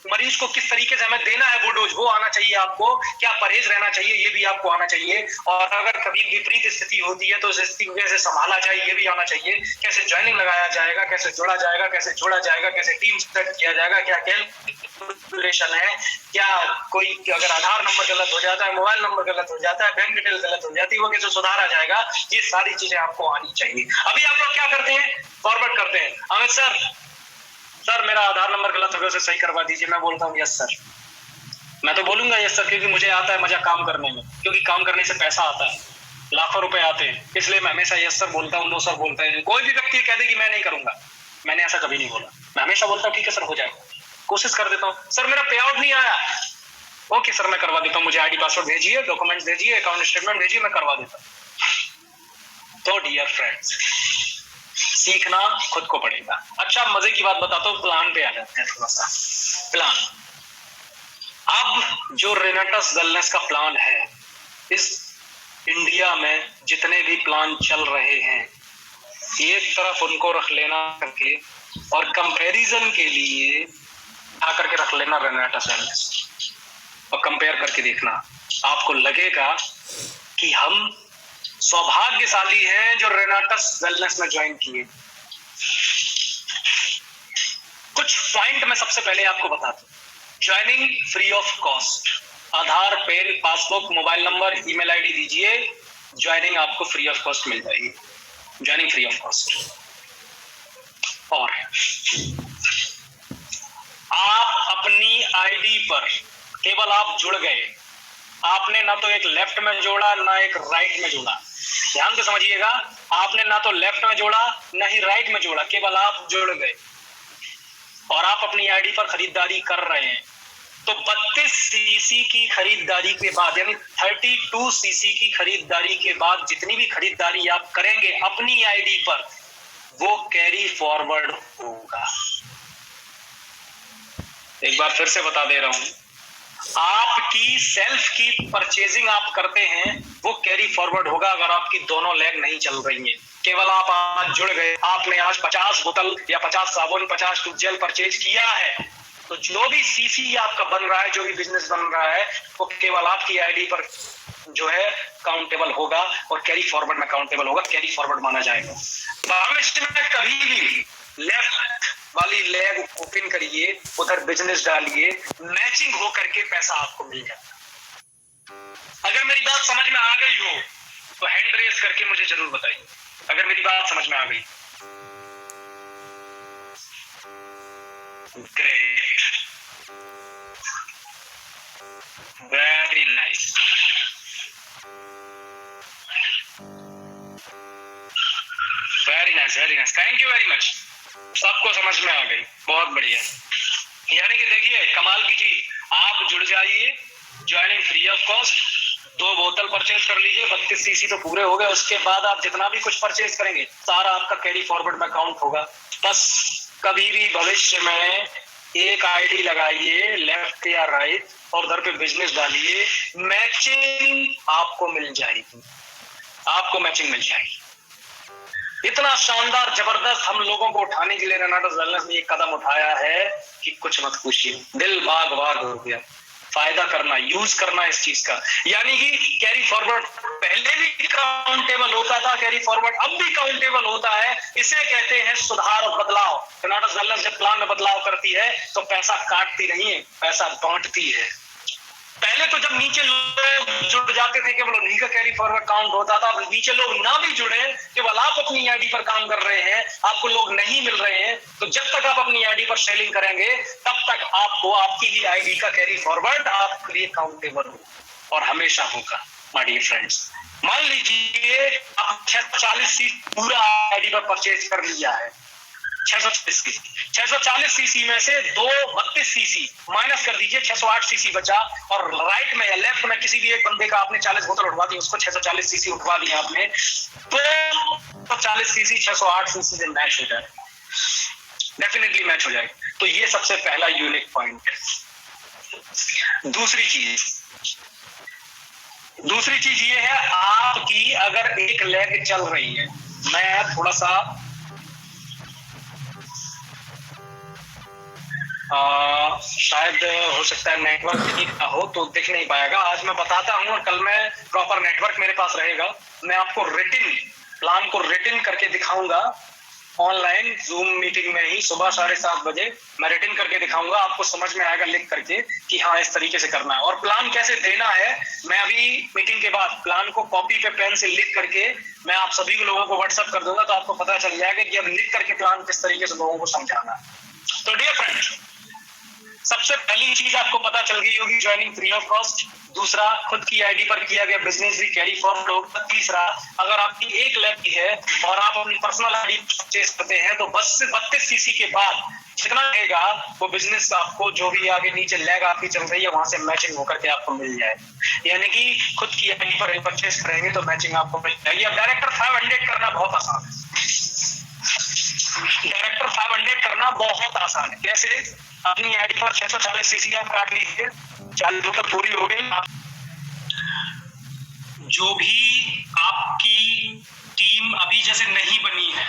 मरीज को किस तरीके से हमें देना है वो डोज, वो आना चाहिए आपको। क्या परहेज रहना चाहिए ये भी आपको आना चाहिए। और अगर कभी विपरीत स्थिति होती है तो उस स्थिति को कैसे संभाला जाए ये भी आना चाहिए। कैसे ज्वाइनिंग लगाया जाएगा, कैसे जोड़ा जाएगा, कैसे जोड़ा जाएगा, कैसे टीम सेट किया जाएगा, क्या कैलकुलेशन है, क्या कोई अगर आधार नंबर गलत हो जाता है, मोबाइल नंबर गलत हो जाता है, बैंक डिटेल गलत हो जाती है, वो कैसे सुधारा जाएगा, ये सारी चीजें आपको आनी चाहिए। अभी आप लोग क्या करते हैं, फॉरवर्ड करते हैं, अमित सर मेरा आधार नंबर गलत हो गया, उसे सही करवा दीजिए। मैं बोलता हूँ यस सर, मैं तो बोलूंगा यस सर, क्योंकि मुझे आता है मजा काम करने में, क्योंकि काम करने से पैसा आता है, लाखों रुपए आते हैं, इसलिए मैं हमेशा यस सर बोलता हूँ, नो सर बोलता है। कोई भी व्यक्ति कह दे कि मैं नहीं करूंगा, मैंने ऐसा कभी नहीं बोला। मैं हमेशा बोलता हूँ ठीक है सर हो जाएगा, कोशिश कर देता हूँ। सर मेरा पे आउट नहीं आया, ओके सर मैं करवा देता हूँ, मुझे ID पासवर्ड भेजिए, डॉक्यूमेंट्स भेजिए, अकाउंट स्टेटमेंट भेजिए, मैं करवा देता हूँ। तो डियर फ्रेंड्स, सीखना खुद को पड़ेगा। अच्छा मजे की बात बताता हूँ, प्लान पे आ जाते हैं थोड़ा सा। प्लान, अब जो रेनेटस वेलनेस का प्लान है, इस इंडिया में जितने भी प्लान चल रहे हैं एक तरफ उनको रख लेना करके, और कंपैरिजन के लिए आकर के रख लेना रेनेटस वेलनेस, और कंपेयर करके देखना। आपको लगेगा कि हम सौभाग्यशाली हैं जो रेनेटस वेलनेस में ज्वाइन किए। कुछ पॉइंट मैं सबसे पहले आपको बताता हूं। Joining free of cost, Aadhaar, pan, passbook, mobile number, email ID दीजिए, ज्वाइनिंग आपको फ्री ऑफ कॉस्ट मिल जाएगी। Joining free of cost. और आप अपनी ID पर केवल आप जुड़ गए, आपने ना तो एक लेफ्ट में जोड़ा ना एक राइट में जोड़ा, ध्यान से समझिएगा, आपने ना तो लेफ्ट में जोड़ा ना ही राइट में जोड़ा, केवल आप जुड़ गए और आप अपनी ID पर खरीदारी कर रहे हैं। तो 32 cc की खरीदारी के बाद, यानी 32 cc की खरीदारी के बाद जितनी भी खरीदारी आप करेंगे अपनी ID पर, वो कैरी फॉरवर्ड होगा। एक बार फिर से बता दे रहा हूं, आपकी सेल्फ की परचेजिंग आप करते हैं वो कैरी फॉरवर्ड होगा अगर आपकी दोनों लेग नहीं चल रही है। केवल आप आज जुड़ गए, आपने आज 50 बोतल या 50 साबुन, 50 ट्यूब जेल परचेज किया है, तो जो भी सीसी आपका बन रहा है, जो भी बिजनेस बन रहा है, वो केवल आपकी ID पर जो है काउंटेबल होगा और कैरी फॉरवर्ड में काउंटेबल होगा, कैरी फॉरवर्ड माना जाएगा। भविष्य में कभी भी लेफ्ट वाली लेग ओपन करिए, उधर बिजनेस डालिए, मैचिंग हो करके पैसा आपको मिल जाता। अगर मेरी बात समझ में आ गई हो तो हैंड रेस करके मुझे जरूर बताइए, अगर मेरी बात समझ में आ गई। Great, very nice, very nice, very nice, thank you very much. सबको समझ में आ गई, बहुत बढ़िया। यानी कि देखिए कमाल की चीज, आप जुड़ जाइए, ज्वाइनिंग फ्री ऑफ कॉस्ट, 2 बोतल परचेज कर लीजिए, 32 cc तो पूरे हो गए। उसके बाद आप जितना भी कुछ परचेज करेंगे सारा आपका कैरी फॉरवर्ड में काउंट होगा। बस कभी भी भविष्य में एक ID लगाइए लेफ्ट या राइट और उधर पे बिजनेस डालिए, मैचिंग आपको मिल जाएगी, आपको मैचिंग मिल जाएगी। इतना शानदार जबरदस्त हम लोगों को उठाने के लिए रेनेटस वेलनेस ने एक कदम उठाया है कि कुछ मत पूछिए, दिल बाग बाग हो गया। फायदा करना, यूज करना इस चीज का। यानी कि कैरी फॉरवर्ड पहले भी काउंटेबल होता था, कैरी फॉरवर्ड अब भी काउंटेबल होता है। इसे कहते हैं सुधार और बदलाव। रेनेटस वेलनेस जब प्लान में बदलाव करती है तो पैसा काटती नहीं है, पैसा बांटती है। पहले तो जब नीचे लोग जुड़ जाते थे केवल उन्हीं का कैरी फॉरवर्ड काउंट होता था। अब नीचे लोग ना भी जुड़े, केवल आप अपनी ID पर काम कर रहे हैं, आपको लोग नहीं मिल रहे हैं, तो जब तक आप अपनी ID पर सेलिंग करेंगे तब तक आपको आपकी ही ID का कैरी फॉरवर्ड आपके लिए काउंटेबल हो और हमेशा होगा। माय डियर फ्रेंड्स, मान लीजिए आप 640 सीसी पूरा आईडी पर परचेज कर लिया है, 640 सीसी में से 32 सीसी माइनस कर दीजिए, 608 सीसी बचा, और राइट में या लेफ्ट में किसी भी एक बंदे का आपने 40 बोतल उठवा दी, उसको 640 सीसी उठवा दिया आपने, तो 40 सीसी 608 सीसी से मैच हो जाए, डेफिनेटली मैच हो जाएगा। तो ये सबसे पहला यूनिक पॉइंट है। दूसरी चीज ये है, आपकी अगर एक लेग चल रही है, मैं थोड़ा सा शायद हो सकता है नेटवर्क ठीक ना हो तो दिख नहीं पाएगा, आज मैं बताता हूं और कल मैं प्रॉपर नेटवर्क मेरे पास रहेगा, मैं आपको रिटिन प्लान को रिटिन करके दिखाऊंगा ऑनलाइन जूम मीटिंग में ही, सुबह 7:30 बजे मैं रिटिन करके दिखाऊंगा, आपको समझ में आएगा लिख करके कि हाँ इस तरीके से करना है। और प्लान कैसे देना है, मैं अभी मीटिंग के बाद प्लान को कॉपी पे पेन से लिख करके मैं आप सभी लोगों को व्हाट्सएप कर दूंगा, तो आपको पता चल जाएगा कि अब लिख करके प्लान किस तरीके से लोगों को समझाना है। तो डियर फ्रेंड्स, सबसे पहली चीज आपको पता चल गई होगी, ज्वाइनिंग फ्री ऑफ कॉस्ट। दूसरा, खुद की आईडी पर किया गया बिजनेस भी कैरी फॉरवर्ड होगा। तीसरा, अगर आपकी एक लैब की है और आप अपनी पर्सनल आईडी परचेज करते हैं तो 32 सीसी के बाद जितना रहेगा वो बिजनेस आपको जो भी आगे नीचे लैग आपकी चल रही है वहां से मैचिंग होकर के आपको मिल जाए, यानी कि खुद की आईडी पर परचेज करेंगे तो मैचिंग आपको मिल जाएगी। अब डायरेक्टर 500 करना बहुत आसान है, डायरेक्टर 500 करना बहुत आसान है। कैसे? अपनी आईडी पर 640 सीसी आप काट लीजिए, 40 बोतल पूरी हो गई। जो भी आपकी टीम अभी जैसे नहीं बनी है,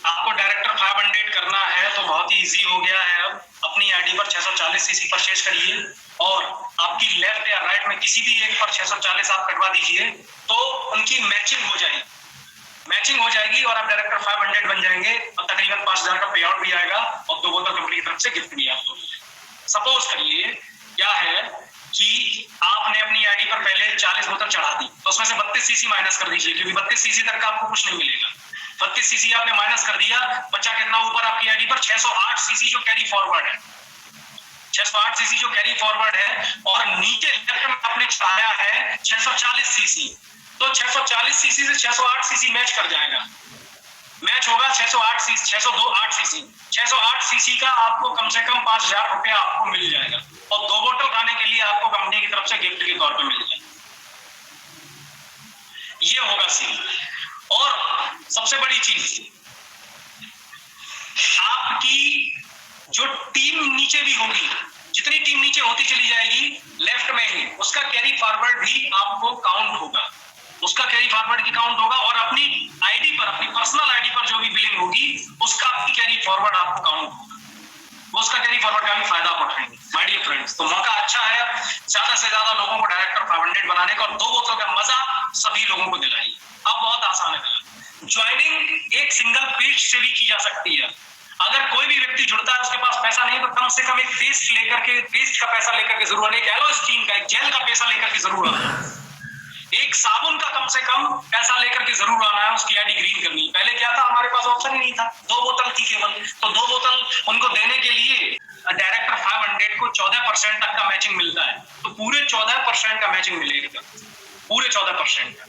आपको डायरेक्टर 500 करना है तो बहुत ही इजी हो गया है। अब अपनी आईडी पर 640 सीसी परचेज करिए और आपकी लेफ्ट या राइट में किसी भी एक पर 640 आप कटवा दीजिए तो उनकी मैचिंग हो जाएगी, और आप डायरेक्टर 500 बन जाएंगे और तकरीबन 5000 का पे आउट भी आएगा और 2 बोतल कंपनी की तरफ से गिफ्ट भी आपको। सपोज करिए क्या है कि आपने अपनी आईडी पर पहले 40 बोतल चढ़ा दी, तो उसमें से 32 सीसी माइनस कर दीजिए, क्योंकि 32 सीसी तक का आपको कुछ नहीं मिलेगा। 32 सीसी आपने माइनस कर दिया, बचा कितना ऊपर आपकी आईडी पर? 608 सीसी जो कैरी फॉरवर्ड है, 608 सीसी जो कैरी फॉरवर्ड है, और नीचे लेफ्ट में आपने चढ़ाया है 640 सीसी, तो 640 सीसी से 608 सीसी मैच कर जाएगा, मैच होगा 608 सीसी, 608 सीसी, 608 सीसी का आपको कम से कम 5000 रुपया आपको मिल जाएगा और 2 बोतल खाने के लिए आपको कंपनी की तरफ से गिफ्ट के तौर पे मिल जाएगा। ये होगा सीन। और सबसे बड़ी चीज, आपकी जो टीम नीचे भी होगी, जितनी टीम नीचे होती चली जाएगी लेफ्ट में ही, उसका कैरी फॉरवर्ड भी आपको काउंट होगा, उसका कैरी फॉरवर्ड की काउंट होगा, और अपनी आईडी पर, अपनी पर्सनल आईडी पर जो भी बिलिंग होगी उसका भी कैरी फॉरवर्ड आपको काउंट होगा, उसका कैरी फॉरवर्ड का भी फायदा आप उठाएंगे। माय डियर फ्रेंड्स, तो मौका अच्छा है ज्यादा से ज्यादा लोगों को डायरेक्टर 500 बनाने का, और 2 बोतल का मजा सभी लोगों को दिलाइए। अब बहुत आसान है, ज्वाइनिंग एक सिंगल पेज से भी की जा सकती है। अगर कोई भी व्यक्ति जुड़ता है, उसके पास पैसा नहीं, तो कम से कम एक पेस्ट लेकर के, पेस्ट का पैसा लेकर के जरूर आना, एक एलोस्टीन का, एक जेल का पैसा लेकर के जरूर आना, एक साबुन का कम से कम पैसा लेकर के जरूर आना है, उसकी आईडी ग्रीन करनी। पहले क्या था, हमारे पास ऑप्शन ही नहीं था, 2 बोतल थी केवल, तो 2 बोतल उनको देने के लिए डायरेक्टर 500 को 14% तक का मैचिंग मिलता है, तो पूरे 14% का मैचिंग मिलेगा, पूरे 14% का।